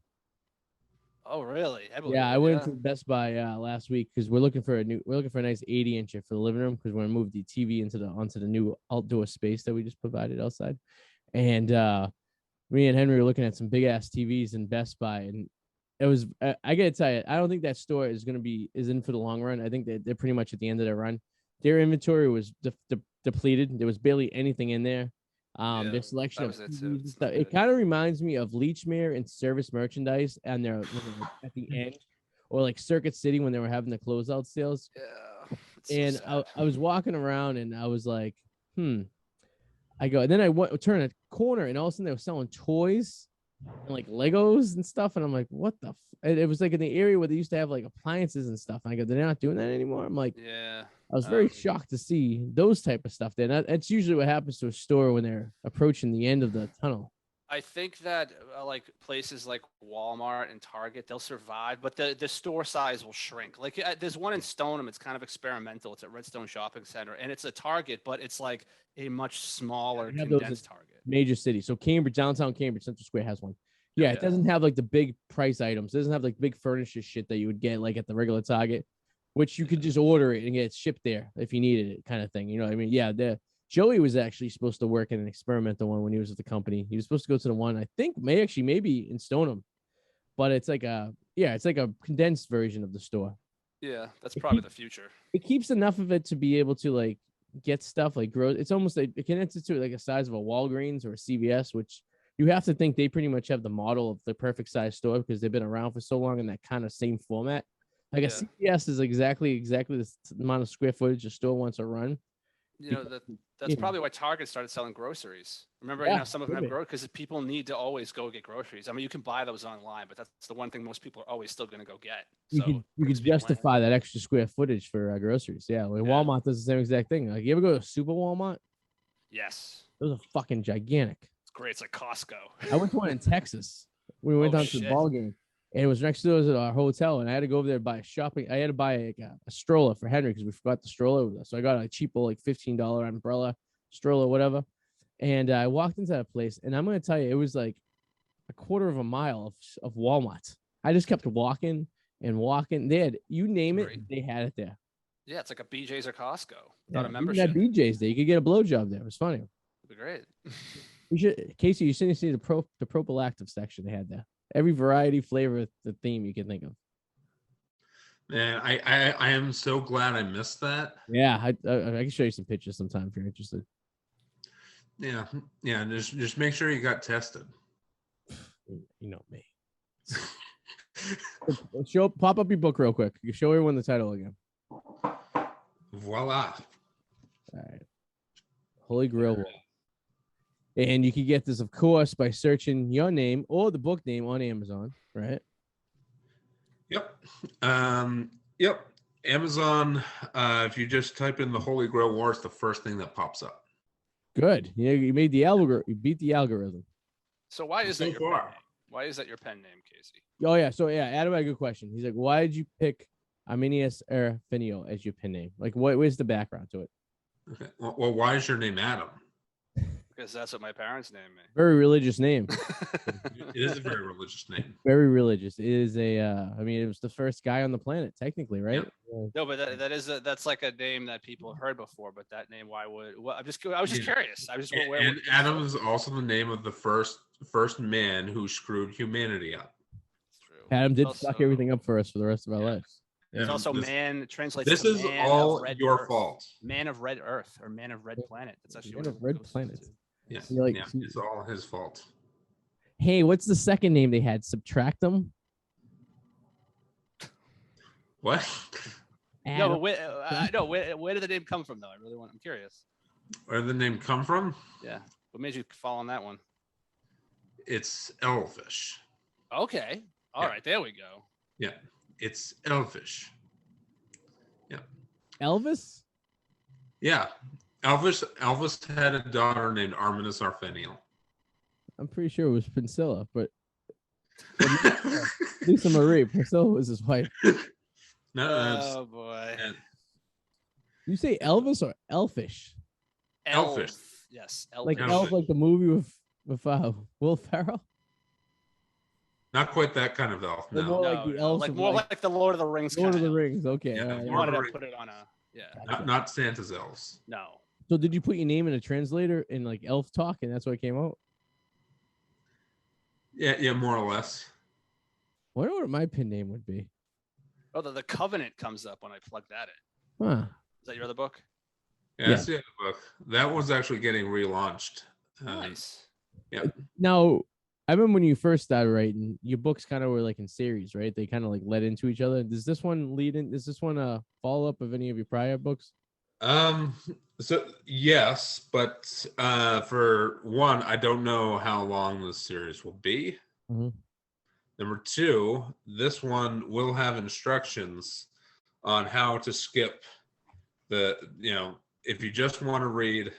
[SPEAKER 2] Oh, really?
[SPEAKER 1] I went to Best Buy last week because we're looking for a nice 80-incher for the living room because we're gonna move the TV onto the new outdoor space that we just provided outside. And me and Henry were looking at some big ass TVs in Best Buy, and it was I gotta tell you, I don't think that store is in for the long run. I think they're pretty much at the end of their run. Their inventory was depleted. There was barely anything in there. Their selection of stuff. It kind of reminds me of Leechmere and Service Merchandise, and they're at the end, or like Circuit City when they were having the closeout sales. Yeah, and I was walking around and I was like, I go, and then I turn a corner, and all of a sudden they were selling toys and like Legos and stuff, and I'm like, what the? It was like in the area where they used to have like appliances and stuff. And I go, they're not doing that anymore. I'm like, yeah. I was very shocked to see those type of stuff there. That's usually what happens to a store when they're approaching the end of the tunnel.
[SPEAKER 2] I think that like places like Walmart and Target, they'll survive, but the store size will shrink. Like there's one in Stoneham. It's kind of experimental. It's at Redstone Shopping Center, and it's a Target, but it's like a much smaller condensed Target.
[SPEAKER 1] Major city. So Cambridge, downtown Cambridge, Central Square has one. Yeah, it doesn't have like the big price items. It doesn't have like big furniture shit that you would get like at the regular Target, which you could just order it and get it shipped there if you needed it, kind of thing. You know what I mean? Yeah, Joey was actually supposed to work in an experimental one when he was at the company. He was supposed to go to the one I think maybe in Stoneham, but it's like a condensed version of the store.
[SPEAKER 2] Yeah, that's probably the future.
[SPEAKER 1] It keeps enough of it to be able to like get stuff like grow. It's almost like it connects to like a size of a Walgreens or a CVS, which you have to think they pretty much have the model of the perfect size store because they've been around for so long in that kind of same format. Like a CVS is exactly the amount of square footage a store wants to run.
[SPEAKER 2] You know, that's probably why Target started selling groceries. Remember, some of them have groceries because people need to always go get groceries. I mean, you can buy those online, but that's the one thing most people are always still going to go get.
[SPEAKER 1] You could justify that extra square footage for groceries. Yeah, like Walmart does the same exact thing. Like, you ever go to Super Walmart?
[SPEAKER 2] Yes.
[SPEAKER 1] Those are fucking gigantic.
[SPEAKER 2] It's great. It's like Costco.
[SPEAKER 1] I went to one in Texas. We went down to the ball game. And it was next to us at our hotel, and I had to go over there and buy I had to buy a stroller for Henry because we forgot the stroller with us. So I got a cheap like $15 umbrella stroller, whatever. And I walked into that place, and I'm going to tell you, it was like a quarter of a mile of Walmart. I just kept walking and walking. They had, you name it, they had it there.
[SPEAKER 2] Yeah, it's like a BJ's or Costco. Not a membership.
[SPEAKER 1] Even at BJ's there, you could get a blowjob there. It was funny.
[SPEAKER 2] It'd be great.
[SPEAKER 1] You should, Casey, you should see the prophylactic section they had there. Every variety, flavor, the theme you can think of.
[SPEAKER 3] Man, I am so glad I missed that.
[SPEAKER 1] Yeah, I can show you some pictures sometime if you're interested.
[SPEAKER 3] Yeah. Just make sure you got tested.
[SPEAKER 1] You know me. Pop up your book real quick. You show everyone the title again.
[SPEAKER 3] Voila.
[SPEAKER 1] All right. Holy Grail. And you can get this, of course, by searching your name or the book name on Amazon, right?
[SPEAKER 3] Yep. Yep. Amazon, if you just type in the Holy Grail War, it's the first thing that pops up.
[SPEAKER 1] Good. Yeah, you made the algorithm. You beat the algorithm.
[SPEAKER 2] So why is that your pen name? Why is that your pen name, Casey?
[SPEAKER 1] Oh, yeah. So, yeah, Adam had a good question. He's like, why did you pick Armanis Ar-feinial as your pen name? Like, where's the background to it?
[SPEAKER 3] Okay. Well, why is your name Adam?
[SPEAKER 2] Because that's what my parents named me.
[SPEAKER 1] Very religious name.
[SPEAKER 3] It is a very religious name.
[SPEAKER 1] Very religious. It is a. I mean, it was the first guy on the planet, technically, right?
[SPEAKER 3] Yeah.
[SPEAKER 2] No, but that's like a name that people have heard before. But that name, why would? Well, I was just curious. I was just
[SPEAKER 3] and Adam is also the name of the first man who screwed humanity up.
[SPEAKER 2] That's true.
[SPEAKER 1] Adam did fuck everything up for us for the rest of our lives.
[SPEAKER 2] There's also man translates.
[SPEAKER 3] This is all your fault.
[SPEAKER 2] Man of red earth or man of red planet. That's actually
[SPEAKER 1] man of red planet.
[SPEAKER 3] Yeah, it's all his fault.
[SPEAKER 1] Hey, what's the second name they had? Subtractum?
[SPEAKER 3] What?
[SPEAKER 2] No, but where did the name come from, though? I'm curious.
[SPEAKER 3] Where did the name come from?
[SPEAKER 2] Yeah. What made you fall on that one?
[SPEAKER 3] It's Elvish.
[SPEAKER 2] Okay. All right. There we go.
[SPEAKER 3] Yeah. It's Elvish. Yeah.
[SPEAKER 1] Elvis?
[SPEAKER 3] Yeah. Elvis had a daughter named Armanis Ar-feinial.
[SPEAKER 1] I'm pretty sure it was Priscilla, but Lisa Marie. Priscilla was his wife.
[SPEAKER 3] No,
[SPEAKER 2] boy.
[SPEAKER 1] You say Elvis or Elfish?
[SPEAKER 2] Elfish. Yes. Elfish.
[SPEAKER 1] Like Elf, like the movie with Will Ferrell?
[SPEAKER 3] Not quite that kind of elf. No.
[SPEAKER 1] More like the elves.
[SPEAKER 2] Like more like the Lord of the Rings.
[SPEAKER 1] Lord of the Rings. Okay.
[SPEAKER 3] Yeah,
[SPEAKER 2] you wanted to put it on a. Yeah.
[SPEAKER 3] Not Santa's elves.
[SPEAKER 2] No.
[SPEAKER 1] So did you put your name in a translator in like elf talk, and that's what came out?
[SPEAKER 3] Yeah, more or less.
[SPEAKER 1] I wonder what my pin name would be.
[SPEAKER 2] Oh, the Covenant comes up when I plug that in.
[SPEAKER 1] Huh.
[SPEAKER 2] Is that your other book?
[SPEAKER 3] Yeah, that's the other book. That one's actually getting relaunched.
[SPEAKER 2] Nice.
[SPEAKER 3] Yeah.
[SPEAKER 1] Now, I remember when you first started writing, your books kind of were like in series, right? They kind of like led into each other. Does this one lead in? Is this one a follow up of any of your prior books?
[SPEAKER 3] So yes, but for one, I don't know how long this series will be.
[SPEAKER 1] Mm-hmm.
[SPEAKER 3] Number two, this one will have instructions on how to skip if you just want to read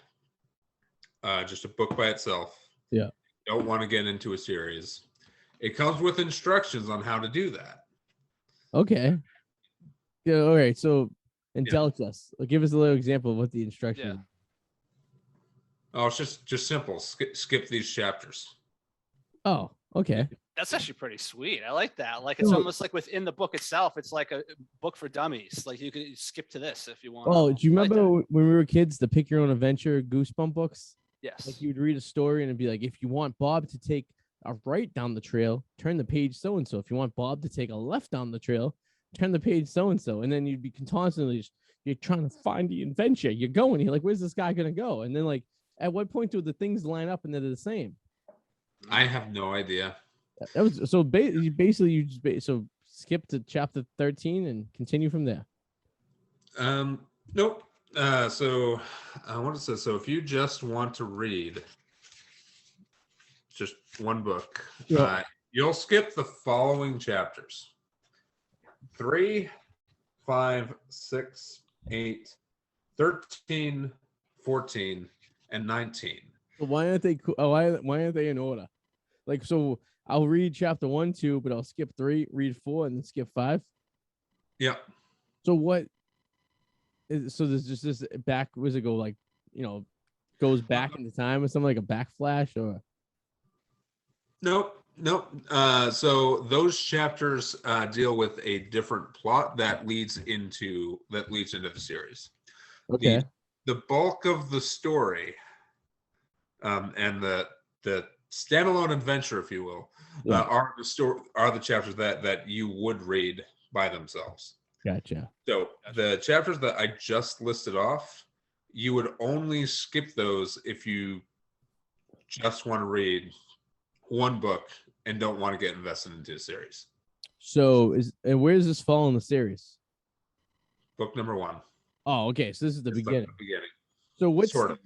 [SPEAKER 3] just a book by itself.
[SPEAKER 1] Yeah.
[SPEAKER 3] Don't want to get into a series. It comes with instructions on how to do that.
[SPEAKER 1] Okay. Yeah. All right. So, indulge us. Give us a little example of what the instructions.
[SPEAKER 3] Yeah. Oh, it's just simple. Skip these chapters.
[SPEAKER 1] Oh, okay.
[SPEAKER 2] That's actually pretty sweet. I like that. Like it's almost like within the book itself. It's like a book for dummies. Like you could skip to this if you want.
[SPEAKER 1] Oh, do you
[SPEAKER 2] I like
[SPEAKER 1] remember
[SPEAKER 2] that.
[SPEAKER 1] when we were kids, the Pick Your Own Adventure Goosebump books?
[SPEAKER 2] Yes.
[SPEAKER 1] Like you'd read a story and it'd be like, if you want Bob to take a right down the trail, turn the page so and so. If you want Bob to take a left down the trail, turn the page so and so. And then you'd be constantly you're trying to find the adventure. You're going. You're like, where's this guy gonna go? And then like, at what point do the things line up and they're the same?
[SPEAKER 3] I have no idea.
[SPEAKER 1] That was so basically you just so skip to chapter 13 and continue from there.
[SPEAKER 3] Nope. So what it says. So if you just want to read just one book, you'll skip the following chapters: 3, 5, 6, 8, 13, 14, and 19.
[SPEAKER 1] Why aren't they? Why aren't they in order? Like, so I'll read chapter 1, 2, but I'll skip 3, read 4, and then skip 5.
[SPEAKER 3] Yeah.
[SPEAKER 1] So what? So there's just this back. Where's it go? Like, goes back into time or something, like a backflash or?
[SPEAKER 3] Nope. So those chapters deal with a different plot that leads into the series.
[SPEAKER 1] Okay.
[SPEAKER 3] The bulk of the story, and the standalone adventure, if you will, are the chapters that you would read by themselves.
[SPEAKER 1] Gotcha.
[SPEAKER 3] So the chapters that I just listed off, you would only skip those if you just want to read one book and don't want to get invested into a series.
[SPEAKER 1] So where does this fall in the series?
[SPEAKER 3] Book number 1.
[SPEAKER 1] Oh, okay. So this is the beginning.
[SPEAKER 3] Like the beginning.
[SPEAKER 1] So what's
[SPEAKER 3] sort of.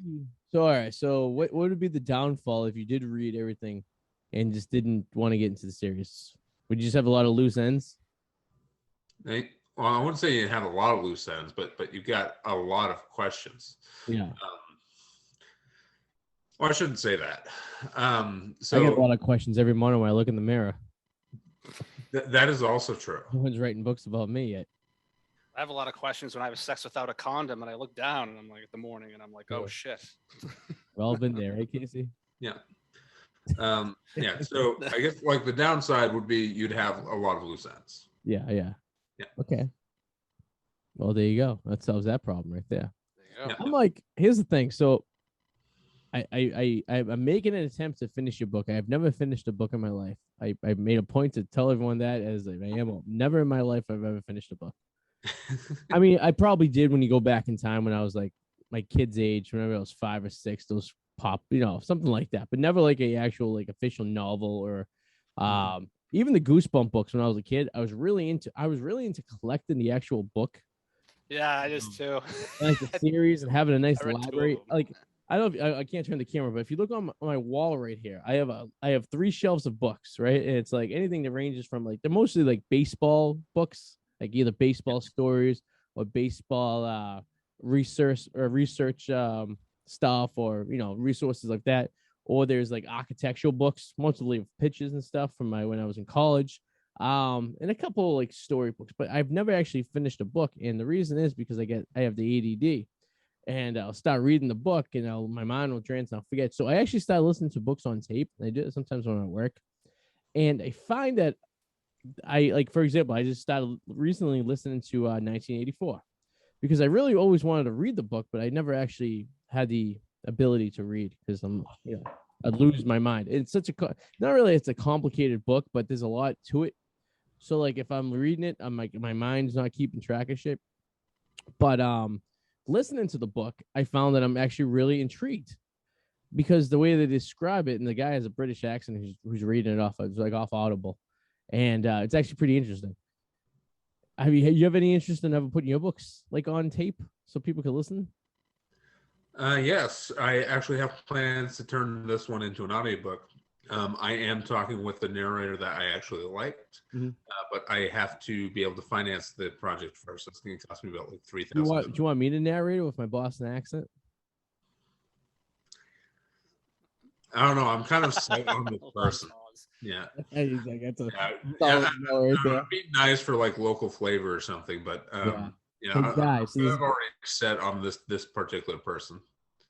[SPEAKER 1] So all right. So what would be the downfall if you did read everything and just didn't want to get into the series? Would you just have a lot of loose ends?
[SPEAKER 3] Well, I wouldn't say you have a lot of loose ends, but you've got a lot of questions.
[SPEAKER 1] Yeah.
[SPEAKER 3] Well, I shouldn't say that. So
[SPEAKER 1] I get a lot of questions every morning when I look in the mirror.
[SPEAKER 3] That is also true.
[SPEAKER 1] No one's writing books about me yet.
[SPEAKER 2] I have a lot of questions when I have sex without a condom and I look down and I'm like, at the morning and I'm like, oh shit.
[SPEAKER 1] We've all been there, right, Casey?
[SPEAKER 3] Yeah. Yeah. So I guess like the downside would be you'd have a lot of loose ends.
[SPEAKER 1] Yeah. Okay. Well, there you go. That solves that problem right there.
[SPEAKER 2] There you go.
[SPEAKER 1] I'm like, here's the thing. So I'm making an attempt to finish a book. I have never finished a book in my life. I made a point to tell everyone that as I am. Never in my life I've ever finished a book. I mean, I probably did when you go back in time when I was like my kid's age, whenever I was 5 or 6, those pop, something like that, but never like a actual like official novel or even the Goosebump books when I was a kid. I was really into collecting the actual book.
[SPEAKER 2] Yeah, I just too.
[SPEAKER 1] Like the series and having a nice
[SPEAKER 2] I read 2
[SPEAKER 1] library.
[SPEAKER 2] of them.
[SPEAKER 1] Like I can't turn the camera, but if you look on my wall right here, I have 3 shelves of books, right? And it's like anything that ranges from like they're mostly like baseball books, like either baseball stories or baseball research stuff or resources like that. Or there's like architectural books, mostly pictures and stuff from when I was in college. And a couple like story books, but I've never actually finished a book. And the reason is because I have the ADD. And I'll start reading the book and my mind will trance and I'll forget. So I actually started listening to books on tape. I do it sometimes when I'm at work. And I find that for example, I just started recently listening to 1984 because I really always wanted to read the book, but I never actually had the ability to read because I'd lose my mind. It's it's a complicated book, but there's a lot to it. So like if I'm reading it, I'm like my mind's not keeping track of shit. But listening to the book, I found that I'm actually really intrigued because the way they describe it, and the guy has a British accent who's reading it off Audible, and it's actually pretty interesting. You have any interest in ever putting your books like on tape so people can listen?
[SPEAKER 3] Yes, I actually have plans to turn this one into an audiobook. I am talking with the narrator that I actually liked, but I have to be able to finance the project first. It's going to cost me about like $3,000.
[SPEAKER 1] Do you want me to narrate it with my Boston accent?
[SPEAKER 3] I don't know. I'm kind of set on the person. Yeah.
[SPEAKER 1] It'd
[SPEAKER 3] be nice for like local flavor or something, but I've already set on this particular person.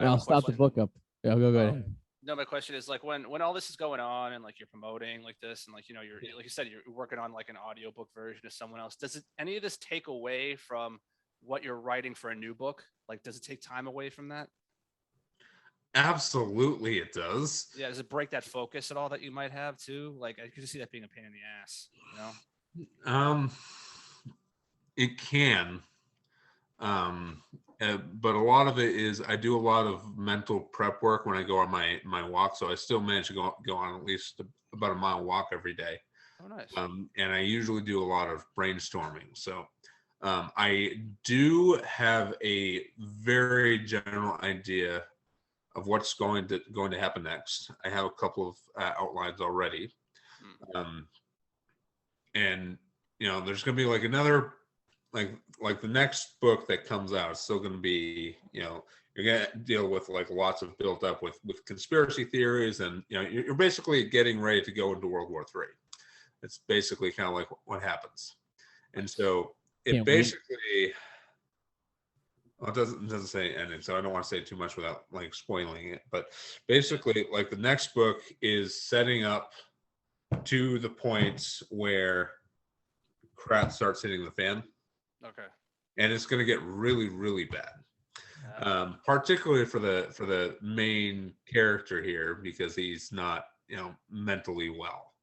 [SPEAKER 1] I'll stop the book up. Yeah, go ahead.
[SPEAKER 2] No, my question is like when all this is going on and like you're promoting like this and like you're like you said you're working on like an audiobook version of someone else. Does it any of this take away from what you're writing for a new book? Like, does it take time away from that?
[SPEAKER 3] Absolutely, it does.
[SPEAKER 2] Yeah, does it break that focus at all that you might have too? Like, I could see that being a pain in the ass,
[SPEAKER 3] It can. But a lot of it is I do a lot of mental prep work when I go on my walk, so I still manage to go on at least about a mile walk every day.
[SPEAKER 2] Oh, nice.
[SPEAKER 3] And I usually do a lot of brainstorming. So I do have a very general idea of what's going to happen next. I have a couple of outlines already, and there's going to be like another. Like the next book that comes out is still going to be, you're going to deal with like lots of built up with conspiracy theories, and you're basically getting ready to go into World War III. It's basically kind of like what happens, and so it basically well, it doesn't say ending, so I don't want to say too much without like spoiling it. But basically, like the next book is setting up to the point where crap starts hitting the fan.
[SPEAKER 2] Okay.
[SPEAKER 3] And it's going to get really, really bad, particularly for the main character here, because he's not, mentally well.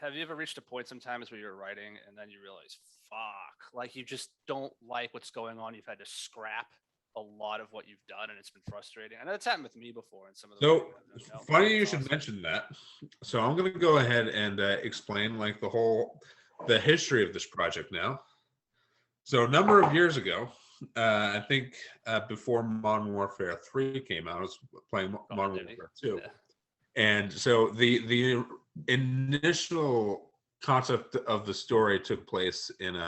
[SPEAKER 2] Have you ever reached a point sometimes where you're writing and then you realize, fuck, like you just don't like what's going on? You've had to scrap a lot of what you've done, and it's been frustrating. I know it's happened with me before, and some of the.
[SPEAKER 3] So funny you should mention that. So I'm going to go ahead and explain like the history of this project now. So a number of years ago, I think before Modern Warfare 3 came out, I was playing Modern Warfare 2. Yeah. And so the initial concept of the story took place in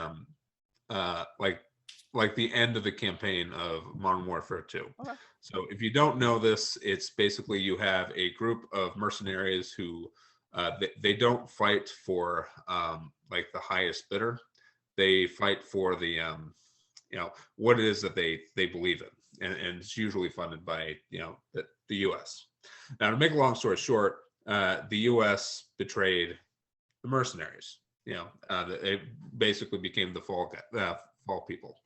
[SPEAKER 3] like the end of the campaign of Modern Warfare 2. Okay. So if you don't know this, it's basically you have a group of mercenaries who they don't fight for like the highest bidder. They fight for the what it is that they believe in, and it's usually funded by the U.S. Now, to make a long story short, the U.S. betrayed the mercenaries. They basically became the fall people,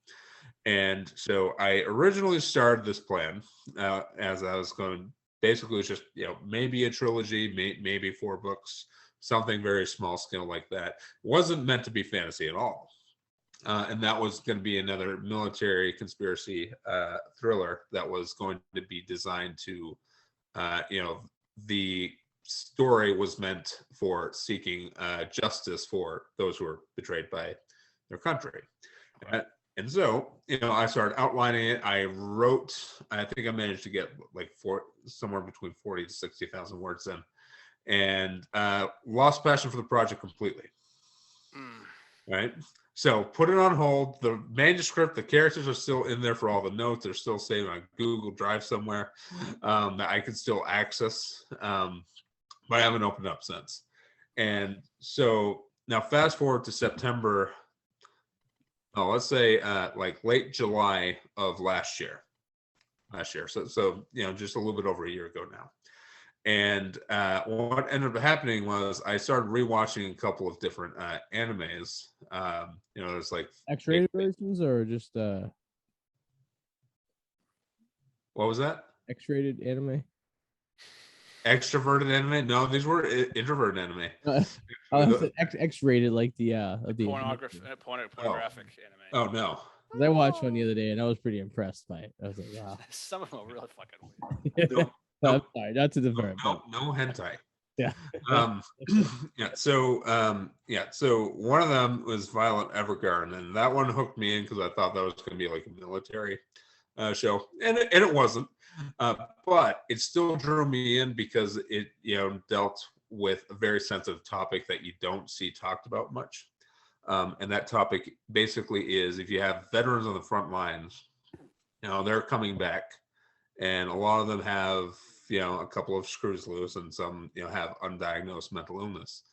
[SPEAKER 3] and so I originally started this plan as I was going. Basically, it was just maybe a trilogy, maybe 4 books, something very small scale like that. It wasn't meant to be fantasy at all. And that was going to be another military conspiracy thriller that was going to be designed to, the story was meant for seeking justice for those who were betrayed by their country. And so, I started outlining it. I think I managed to get like somewhere between 40 to 60,000 words in, and lost passion for the project completely. Right. So put it on hold. The manuscript, the characters are still in there for all the notes. They're still saved on Google Drive somewhere that I can still access, but I haven't opened up since. And so now fast forward to September, let's say like late July of last year. So just a little bit over a year ago now. And what ended up happening was I started rewatching a couple of different animes. There's like
[SPEAKER 1] X-rated versions or just
[SPEAKER 3] what was that?
[SPEAKER 1] X-rated anime?
[SPEAKER 3] Extroverted anime? No, these were introverted anime.
[SPEAKER 1] X-rated, like the
[SPEAKER 2] pornographic anime.
[SPEAKER 3] Oh no!
[SPEAKER 1] I watched one the other day and I was pretty impressed by it. I was like, wow.
[SPEAKER 2] Some of them are really fucking weird.
[SPEAKER 1] No, sorry, not to the verb.
[SPEAKER 3] No hentai.
[SPEAKER 1] Yeah.
[SPEAKER 3] So one of them was Violet Evergarden, and that one hooked me in because I thought that was going to be like a military show, and it wasn't. But it still drew me in because it dealt with a very sensitive topic that you don't see talked about much. And that topic basically is if you have veterans on the front lines, they're coming back, and a lot of them have a couple of screws loose, and some have undiagnosed mental illness,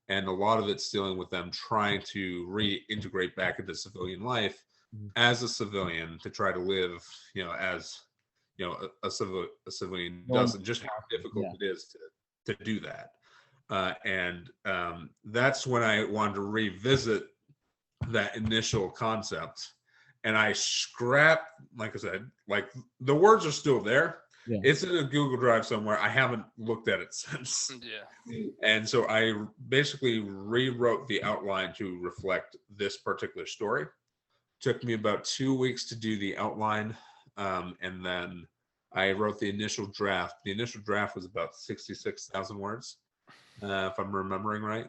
[SPEAKER 3] and a lot of it's dealing with them trying to reintegrate back into civilian life as a civilian to try to live as a civilian
[SPEAKER 1] Normal.
[SPEAKER 3] does, and just how difficult it is to do that. And that's when I wanted to revisit that initial concept, and I scrapped, like I said, like the words are still there.
[SPEAKER 1] Yeah.
[SPEAKER 3] It's in a Google Drive somewhere. I haven't looked at it since.
[SPEAKER 2] Yeah.
[SPEAKER 3] And so I basically rewrote the outline to reflect this particular story. Took me about 2 weeks to do the outline. And then I wrote the initial draft. The initial draft was about 66,000 words, if I'm remembering right.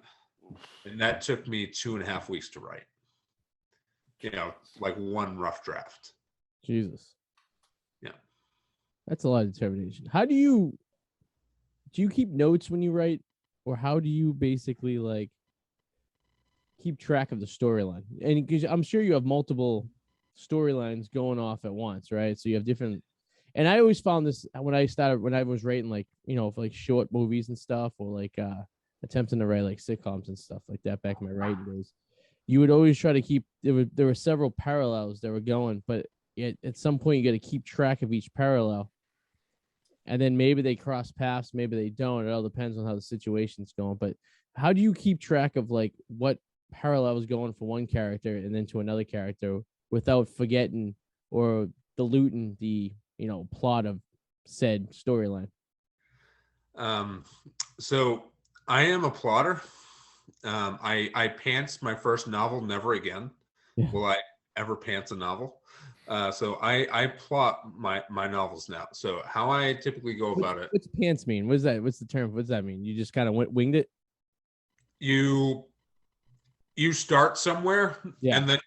[SPEAKER 3] And that took me 2.5 weeks to write. Like one rough draft.
[SPEAKER 1] Jesus.
[SPEAKER 3] Yeah.
[SPEAKER 1] That's a lot of determination. How do you keep notes when you write, or how do you basically like keep track of the storyline? And because I'm sure you have multiple storylines going off at once, right? So you have different, and I always found this when I was writing like, for like short movies and stuff, or like attempting to write like sitcoms and stuff like that back in my writing days. You would always try to keep, there were several parallels that were going, but at some point you got to keep track of each parallel. And then maybe they cross paths, maybe they don't. It all depends on how the situation's going. But how do you keep track of like what parallel is going for one character and then to another character without forgetting or diluting the, plot of said storyline?
[SPEAKER 3] So I am a plotter. I pants my first novel, Never Again.
[SPEAKER 1] Yeah.
[SPEAKER 3] Will I ever pants a novel? So I plot my novels now. So how I typically go about it.
[SPEAKER 1] What's pants mean? What is that? What's the term? What does that mean? You just kind of winged it?
[SPEAKER 3] You start somewhere,
[SPEAKER 1] Yeah.
[SPEAKER 3] and then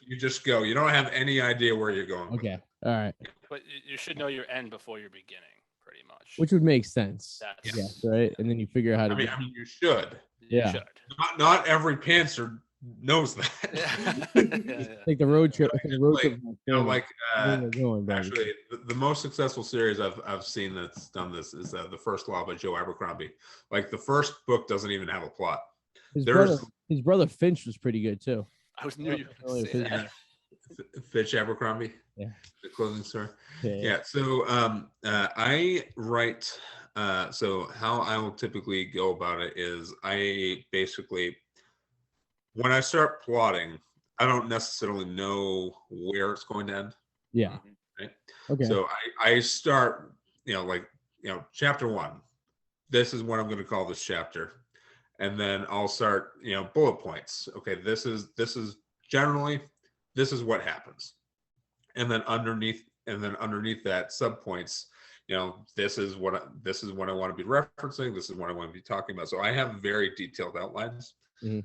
[SPEAKER 3] you just go. You don't have any idea where you're going.
[SPEAKER 1] Okay. All right.
[SPEAKER 2] But you should know your end before your beginning, pretty much.
[SPEAKER 1] Which would make sense.
[SPEAKER 2] Yes.
[SPEAKER 1] Yeah, right. And then you figure out how to.
[SPEAKER 3] I mean, you should.
[SPEAKER 1] Yeah.
[SPEAKER 2] You should.
[SPEAKER 3] Not every pantser knows that.
[SPEAKER 2] Yeah.
[SPEAKER 1] Like the road trip.
[SPEAKER 3] Actually, the most successful series I've seen that's done this is The First Law by Joe Abercrombie. Like the first book doesn't even have a plot.
[SPEAKER 1] His brother Finch was pretty good too.
[SPEAKER 2] I knew you were going to say that.
[SPEAKER 3] Fitch Abercrombie.
[SPEAKER 1] Yeah.
[SPEAKER 3] The clothing store.
[SPEAKER 1] Yeah.
[SPEAKER 3] So I write. So how I will typically go about it is I basically, when I start plotting, I don't necessarily know where it's going to end.
[SPEAKER 1] Yeah.
[SPEAKER 3] Right.
[SPEAKER 1] Okay.
[SPEAKER 3] So I start, chapter 1. This is what I'm going to call this chapter, and then I'll start, bullet points. Okay, this is generally, this is what happens, and then underneath that, subpoints. This is what I want to be referencing. This is what I want to be talking about. So I have very detailed outlines, and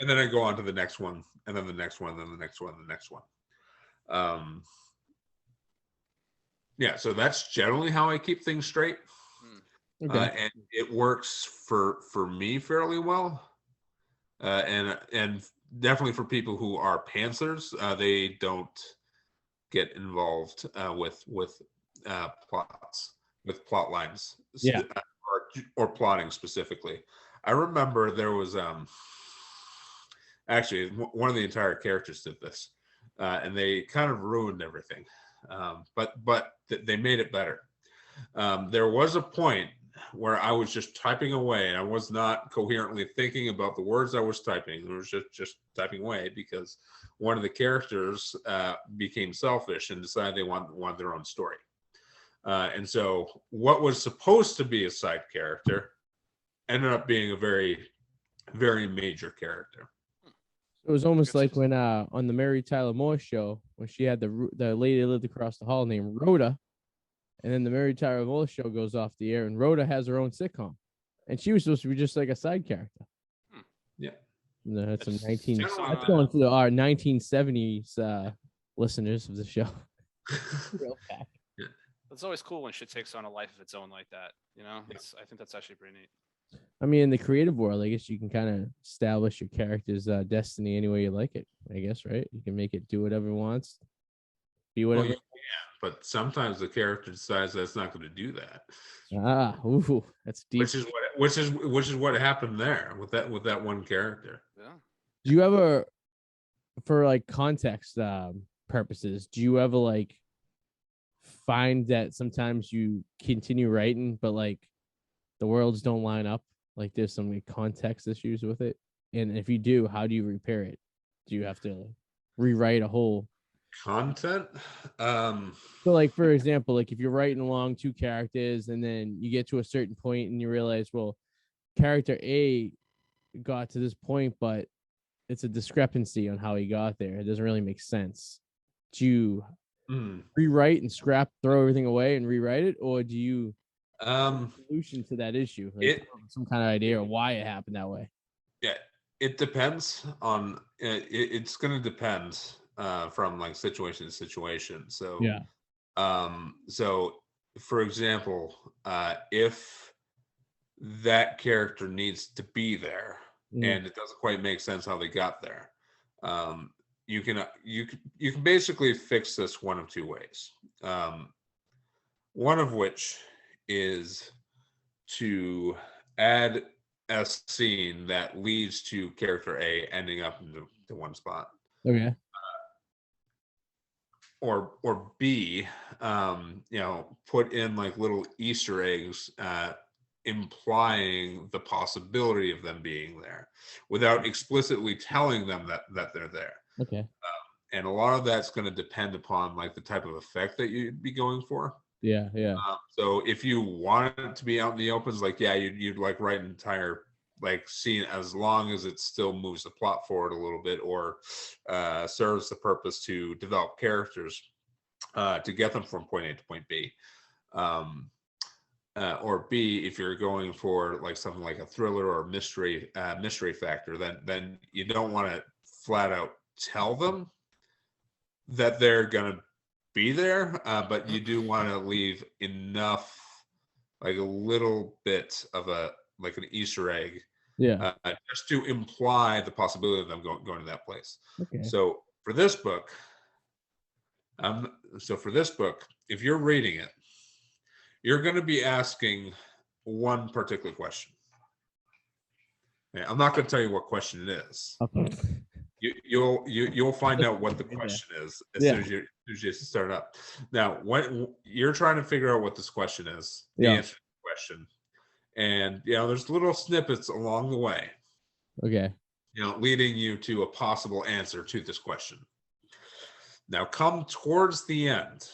[SPEAKER 3] then I go on to the next one, and then the next one, and then the next one, and the next one. So that's generally how I keep things straight.
[SPEAKER 1] Okay.
[SPEAKER 3] And it works for me fairly well, and definitely for people who are pantsers, they don't get involved with plots, with plot lines, or plotting specifically. I remember there was actually one of the entire characters did this, and they kind of ruined everything, but they made it better. There was a point where I was just typing away, and I was not coherently thinking about the words I was typing. I was just typing away because one of the characters became selfish and decided they want their own story. And so what was supposed to be a side character ended up being a very, very major character.
[SPEAKER 1] It was almost like when on the Mary Tyler Moore show, when she had the lady that lived across the hall named Rhoda. And then the Mary Tyler Moore show goes off the air, and Rhoda has her own sitcom, and she was supposed to be just like a side character.
[SPEAKER 3] Yeah,
[SPEAKER 1] that's some That's going for our 1970s listeners of the show. Real fact.
[SPEAKER 3] Yeah.
[SPEAKER 2] It's always cool when shit takes on a life of its own like that. I think that's actually pretty neat.
[SPEAKER 1] I mean, in the creative world, I guess you can kind of establish your character's destiny any way you like it. I guess, right? You can make it do whatever it wants, be whatever.
[SPEAKER 3] Well, but sometimes the character decides that it's not going to do that.
[SPEAKER 1] Ooh, that's deep.
[SPEAKER 3] Which is what happened there with that one character.
[SPEAKER 2] Yeah.
[SPEAKER 1] Do you ever, for like context purposes, do you ever like find that sometimes you continue writing, but like the worlds don't line up? Like there's some like, context issues with it. And if you do, how do you repair it? Do you have to rewrite a whole
[SPEAKER 3] content?
[SPEAKER 1] So like for example, like if you're writing along two characters and then you get to a certain point and you realize, well, character A got to this point, but it's a discrepancy on how he got there. It doesn't really make sense. Do you rewrite and throw everything away and rewrite it, or do you solution to that issue? Like some kind of idea of why it happened that way?
[SPEAKER 3] Yeah, it depends on. It's going to depend from like situation to situation. So
[SPEAKER 1] yeah.
[SPEAKER 3] So for example, if that character needs to be there and it doesn't quite make sense how they got there, you can basically fix this one of two ways. One of which is to add a scene that leads to character A ending up in the one spot.
[SPEAKER 1] Okay.
[SPEAKER 3] Or B, put in like little Easter eggs implying the possibility of them being there without explicitly telling them that they're there.
[SPEAKER 1] Okay.
[SPEAKER 3] And a lot of that's going to depend upon like the type of effect that you'd be going for.
[SPEAKER 1] Yeah.
[SPEAKER 3] So if you want it to be out in the opens, like, yeah, you'd like write an entire like scene as long as it still moves the plot forward a little bit or serves the purpose to develop characters to get them from point A to point B. Or B, if you're going for like something like a thriller or mystery factor, then you don't want to flat out tell them that they're gonna be there, but you do want to leave enough, like a little bit of a like an Easter egg, just to imply the possibility of them going to that place.
[SPEAKER 1] Okay.
[SPEAKER 3] So for this book, if you're reading it, you're going to be asking one particular question. Yeah, I'm not going to tell you what question it is.
[SPEAKER 1] Okay.
[SPEAKER 3] You'll find out what the question is as soon as you start up. Now, when you're trying to figure out what this question is, the answer to the question, and there's little snippets along the way.
[SPEAKER 1] Okay.
[SPEAKER 3] Leading you to a possible answer to this question. Now, come towards the end,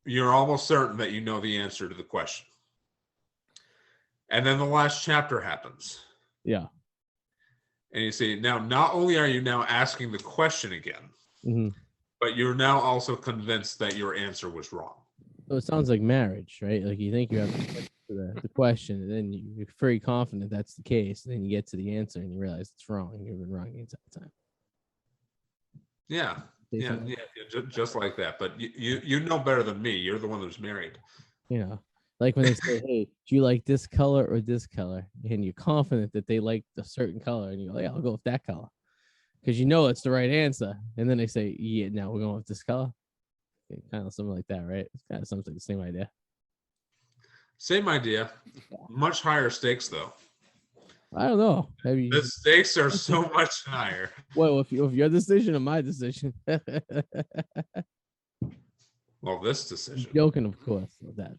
[SPEAKER 3] you're almost certain that you know the answer to the question. And then the last chapter happens.
[SPEAKER 1] Yeah.
[SPEAKER 3] And you see, now, not only are you now asking the question again, but you're now also convinced that your answer was wrong.
[SPEAKER 1] So it sounds like marriage, right? Like you think you have the question, and then you're very confident that's the case. And then you get to the answer and you realize it's wrong. You've been wrong the entire time.
[SPEAKER 3] Yeah, just like that. But you know better than me. You're the one who's married.
[SPEAKER 1] Like when they say, "Hey, do you like this color or this color?" and you're confident that they like a certain color, and you go, "Yeah, I'll go with that color," because it's the right answer. And then they say, "Yeah, now we're going with this color." Kind of something like that, right? It's kind of something like the same idea.
[SPEAKER 3] Same idea. Much higher stakes, though.
[SPEAKER 1] I don't know. Maybe
[SPEAKER 3] the stakes are so much higher.
[SPEAKER 1] Well, if your decision or my decision.
[SPEAKER 3] Well, this decision.
[SPEAKER 1] I'm joking, of course, with that.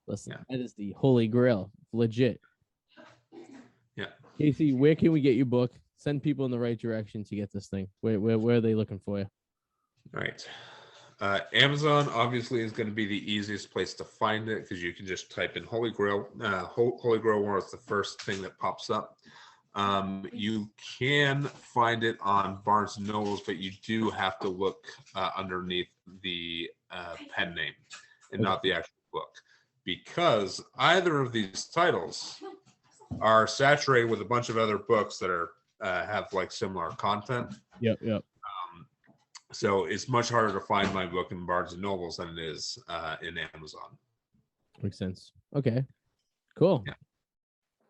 [SPEAKER 1] Listen, that is the holy grail, legit.
[SPEAKER 3] Yeah.
[SPEAKER 1] Casey, where can we get your book? Send people in the right direction to get this thing. Where are they looking for you?
[SPEAKER 3] All right. Amazon obviously is going to be the easiest place to find it because you can just type in Holy Grail. Holy Grail War is the first thing that pops up. You can find it on Barnes & Nobles, but you do have to look underneath the pen name and not the actual book, because either of these titles are saturated with a bunch of other books that are have like similar content.
[SPEAKER 1] Yep.
[SPEAKER 3] So it's much harder to find my book in Barnes & Nobles than it is in Amazon.
[SPEAKER 1] Makes sense. Okay, cool.
[SPEAKER 3] Yeah.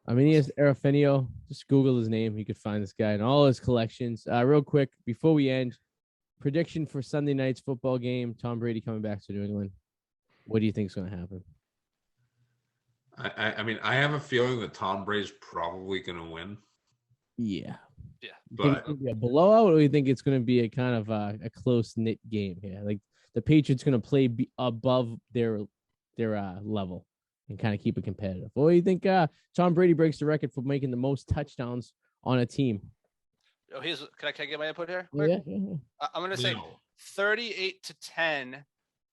[SPEAKER 1] Armanis Ar-feinial. Just Google his name. You could find this guy and all his collections. Real quick, before we end, prediction for Sunday night's football game. Tom Brady coming back to New England. What do you think is going to happen?
[SPEAKER 3] I mean, I have a feeling that Tom Brady's probably going to win.
[SPEAKER 1] Yeah.
[SPEAKER 2] Yeah.
[SPEAKER 1] Think it's
[SPEAKER 3] But
[SPEAKER 1] gonna be a blowout, or do you think it's going to be a kind of a close knit game here? Like the Patriots going to play above their level and kind of keep it competitive. Or do you think Tom Brady breaks the record for making the most touchdowns on a team?
[SPEAKER 2] Oh, can I get my input here?
[SPEAKER 1] Oh, yeah.
[SPEAKER 2] I'm gonna say
[SPEAKER 3] no.
[SPEAKER 2] 38-10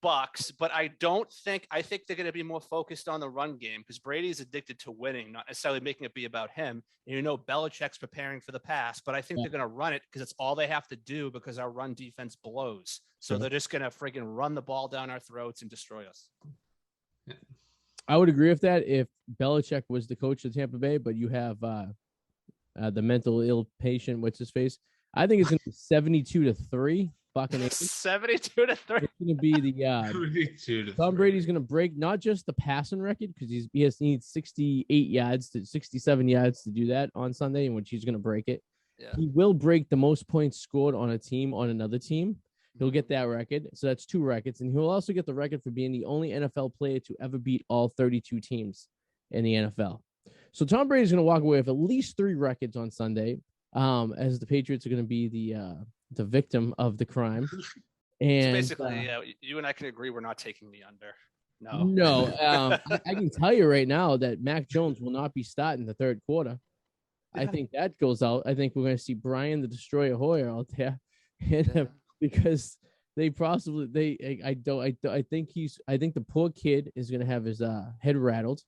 [SPEAKER 2] Bucks, but I think they're gonna be more focused on the run game because Brady's addicted to winning, not necessarily making it be about him. And Belichick's preparing for the pass, but I think they're gonna run it because it's all they have to do because our run defense blows. So they're just gonna freaking run the ball down our throats and destroy us.
[SPEAKER 1] I would agree with that if Belichick was the coach of Tampa Bay, but you have the mental ill patient, what's his face? I think it's going to be 72-3. Buccaneers.
[SPEAKER 2] 72-3.
[SPEAKER 1] It's going to be the
[SPEAKER 3] 72-3.
[SPEAKER 1] Tom Brady's going to break not just the passing record because he needs 68 yards to 67 yards to do that on Sunday, in which he's going to break it.
[SPEAKER 2] Yeah.
[SPEAKER 1] He will break the most points scored on a team on another team. He'll get that record. So that's 2 records. And he'll also get the record for being the only NFL player to ever beat all 32 teams in the NFL. So Tom Brady's going to walk away with at least 3 records on Sunday, as the Patriots are going to be the victim of the crime. And
[SPEAKER 2] so basically, you and I can agree we're not taking the under.
[SPEAKER 1] No. I can tell you right now that Mac Jones will not be starting the third quarter. I think that goes out. I think we're going to see Brian the Destroyer Hoyer out there. And, because they possibly I think the poor kid is gonna have his head rattled.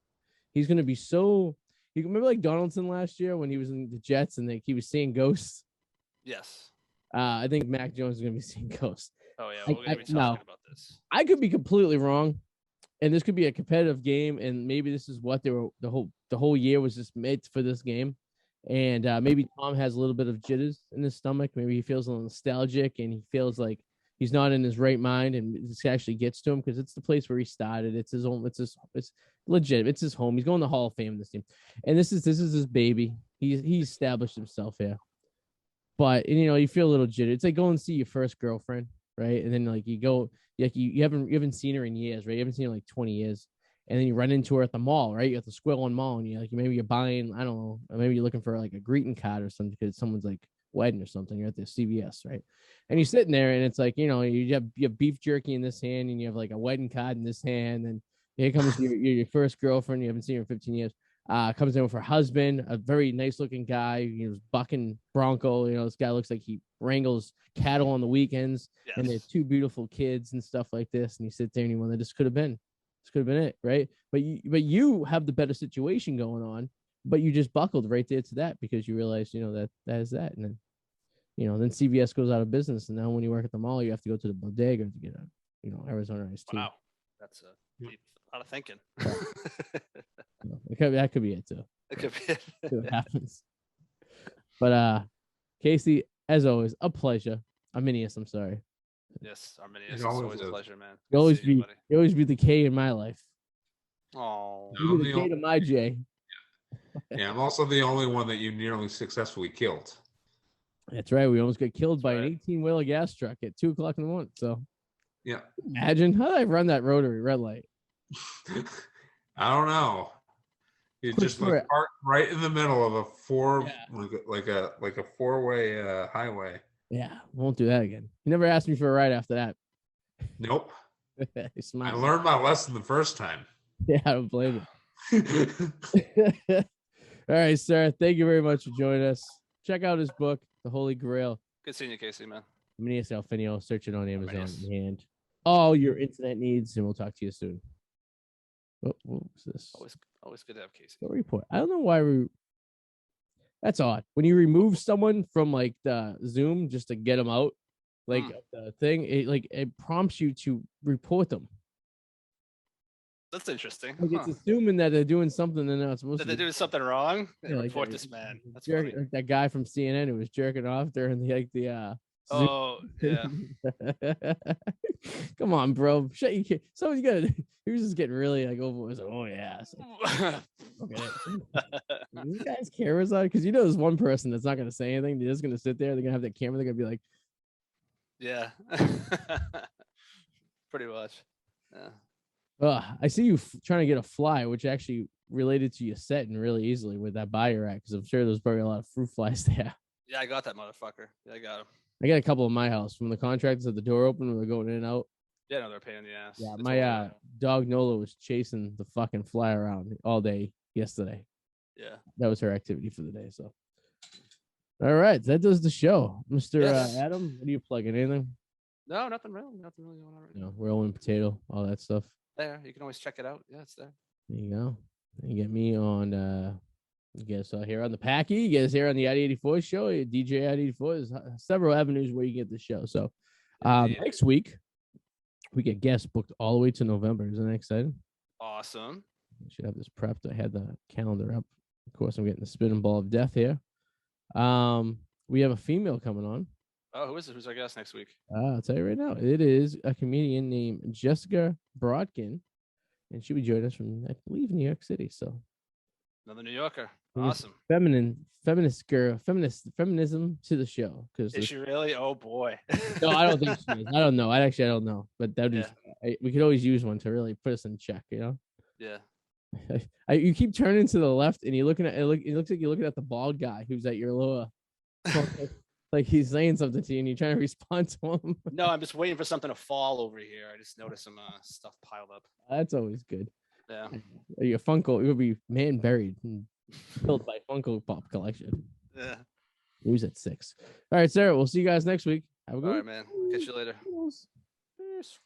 [SPEAKER 1] He's gonna be so. You remember like Donaldson last year when he was in the Jets and he was seeing ghosts.
[SPEAKER 2] Yes.
[SPEAKER 1] I think Mac Jones is gonna be seeing ghosts.
[SPEAKER 2] Oh yeah, we're gonna be talking about this.
[SPEAKER 1] I could be completely wrong, and this could be a competitive game, and maybe this is what they were the whole year was just made for this game. And maybe Tom has a little bit of jitters in his stomach. Maybe he feels a little nostalgic and he feels like he's not in his right mind. And this actually gets to him because it's the place where he started. It's his own. It's legit. It's his home. He's going to the Hall of Fame. This team, and this is his baby. He established himself here. But you feel a little jittery. It's like going to see your first girlfriend, right? And then like you go, like you haven't seen her in years, right? You haven't seen her in like 20 years. And then you run into her at the mall, right? You're at the Squillen Mall, and maybe you're buying, I don't know, maybe you're looking for like a greeting card or something because someone's like wedding or something. You're at the CVS, right? And you're sitting there, and it's like you have beef jerky in this hand, and you have like a wedding card in this hand, and here comes your first girlfriend. You haven't seen her in 15 years. Comes in with her husband, a very nice looking guy. He was bucking bronco. This guy looks like he wrangles cattle on the weekends, and they have 2 beautiful kids and stuff like this. And you sit there and you wonder, this could have been it, right? But you have the better situation going on, but you just buckled right there to that because you realize, that is that. And then, then CVS goes out of business. And now when you work at the mall, you have to go to the bodega to get a, Arizona iced tea.
[SPEAKER 2] Wow. That's a lot of thinking.
[SPEAKER 1] That could be it too.
[SPEAKER 2] It could be it.
[SPEAKER 1] See what happens. But Casey, as always, a pleasure. Arminius, I'm sorry.
[SPEAKER 2] Yes, Arminius. It's always a pleasure, man.
[SPEAKER 1] You always be the K in my life.
[SPEAKER 2] Oh,
[SPEAKER 1] you be the K to my J.
[SPEAKER 3] Yeah, I'm also the only one that you nearly successfully killed.
[SPEAKER 1] That's right. We almost got killed by an 18-wheeler gas truck at 2:00 in the morning. So,
[SPEAKER 3] yeah.
[SPEAKER 1] Imagine how did I run that rotary red light?
[SPEAKER 3] I don't know. You just parked right in the middle of a 4-way highway.
[SPEAKER 1] Yeah, won't do that again. You never asked me for a ride after that.
[SPEAKER 3] Nope. I learned my lesson the first time.
[SPEAKER 1] Yeah, I don't blame you. All right, sir. Thank you very much for joining us. Check out his book, The Holy Grail.
[SPEAKER 2] Good seeing you, Casey, man.
[SPEAKER 1] Arminius Ar-feinial. Search it on Amazon and all your internet needs, and we'll talk to you soon. What was this?
[SPEAKER 2] Always good to have Casey.
[SPEAKER 1] Report. I don't know why that's odd. When you remove someone from like the Zoom just to get them out, like the thing, it prompts you to report them.
[SPEAKER 2] That's interesting.
[SPEAKER 1] Like it's assuming that they're doing something they're not supposed to.
[SPEAKER 2] They're doing something wrong.
[SPEAKER 1] Yeah,
[SPEAKER 2] report this man. That's
[SPEAKER 1] that guy from CNN who was jerking off during the
[SPEAKER 2] Oh yeah.
[SPEAKER 1] Come on, bro. Shut your kid. Someone's gonna. He was just getting really like over. Like, oh yeah. Okay. These guys' cameras on because there's one person that's not gonna say anything. They're just gonna sit there. They're gonna have that camera. They're gonna be like,
[SPEAKER 2] yeah. Pretty much.
[SPEAKER 1] Yeah. I see you trying to get a fly, which actually related to your setting really easily with that buyer act because I'm sure there's probably a lot of fruit flies there.
[SPEAKER 2] Yeah, I got that motherfucker. Yeah, I got him.
[SPEAKER 1] I got a couple in my house from the contractors at the door open when we're going in and out.
[SPEAKER 2] Yeah, no, they're a pain in the ass.
[SPEAKER 1] Yeah,
[SPEAKER 2] It's
[SPEAKER 1] my
[SPEAKER 2] over
[SPEAKER 1] dog Nola was chasing the fucking fly around all day yesterday.
[SPEAKER 2] there. Yeah.
[SPEAKER 1] That was her activity for the day. So, all right, that does the show, Mr.
[SPEAKER 2] Yes.
[SPEAKER 1] Adam. What are you plugging? Anything?
[SPEAKER 2] No, nothing really. Nothing really going on right now.
[SPEAKER 1] No, rolling potato, all that stuff.
[SPEAKER 2] There, you can always check it out. Yeah, it's there.
[SPEAKER 1] There you go. You get me on. You guys here on the Packy. You guys here on the ID84 show. DJ ID84. There's several avenues where you get the show. So,
[SPEAKER 2] Indeed.
[SPEAKER 1] next week we get guests booked all the way to November. Isn't that exciting?
[SPEAKER 2] Awesome.
[SPEAKER 1] I should have this prepped. I had the calendar up. Of course, I'm getting the spinning ball of death here. We have a female coming on.
[SPEAKER 2] Oh, who is it? Who's our guest next week?
[SPEAKER 1] I'll tell you right now. It is a comedian named Jessica Brodkin, and she'll be joining us from, I believe, New York City. So
[SPEAKER 2] Another New Yorker.
[SPEAKER 1] Bring
[SPEAKER 2] Awesome.
[SPEAKER 1] feminist girl, feminism to the show.
[SPEAKER 2] Is she really? Oh boy.
[SPEAKER 1] No, I don't think she is. I don't know. I don't know. But that would we could always use one to really put us in check, you know?
[SPEAKER 2] Yeah.
[SPEAKER 1] You keep turning to the left and you're looking at it. It looks like you're looking at the bald guy who's at your lower. Like he's saying something to you and you're trying to respond to him.
[SPEAKER 2] No, I'm just waiting for something to fall over here. I just noticed some stuff piled up.
[SPEAKER 1] That's always good.
[SPEAKER 2] Yeah.
[SPEAKER 1] Your Funko, it would be man buried and killed by Funko Pop collection.
[SPEAKER 2] Yeah.
[SPEAKER 1] News at 6. All right, Sarah. We'll see you guys next week. Have a good
[SPEAKER 2] All
[SPEAKER 1] one.
[SPEAKER 2] right, man. Catch you later. Peace.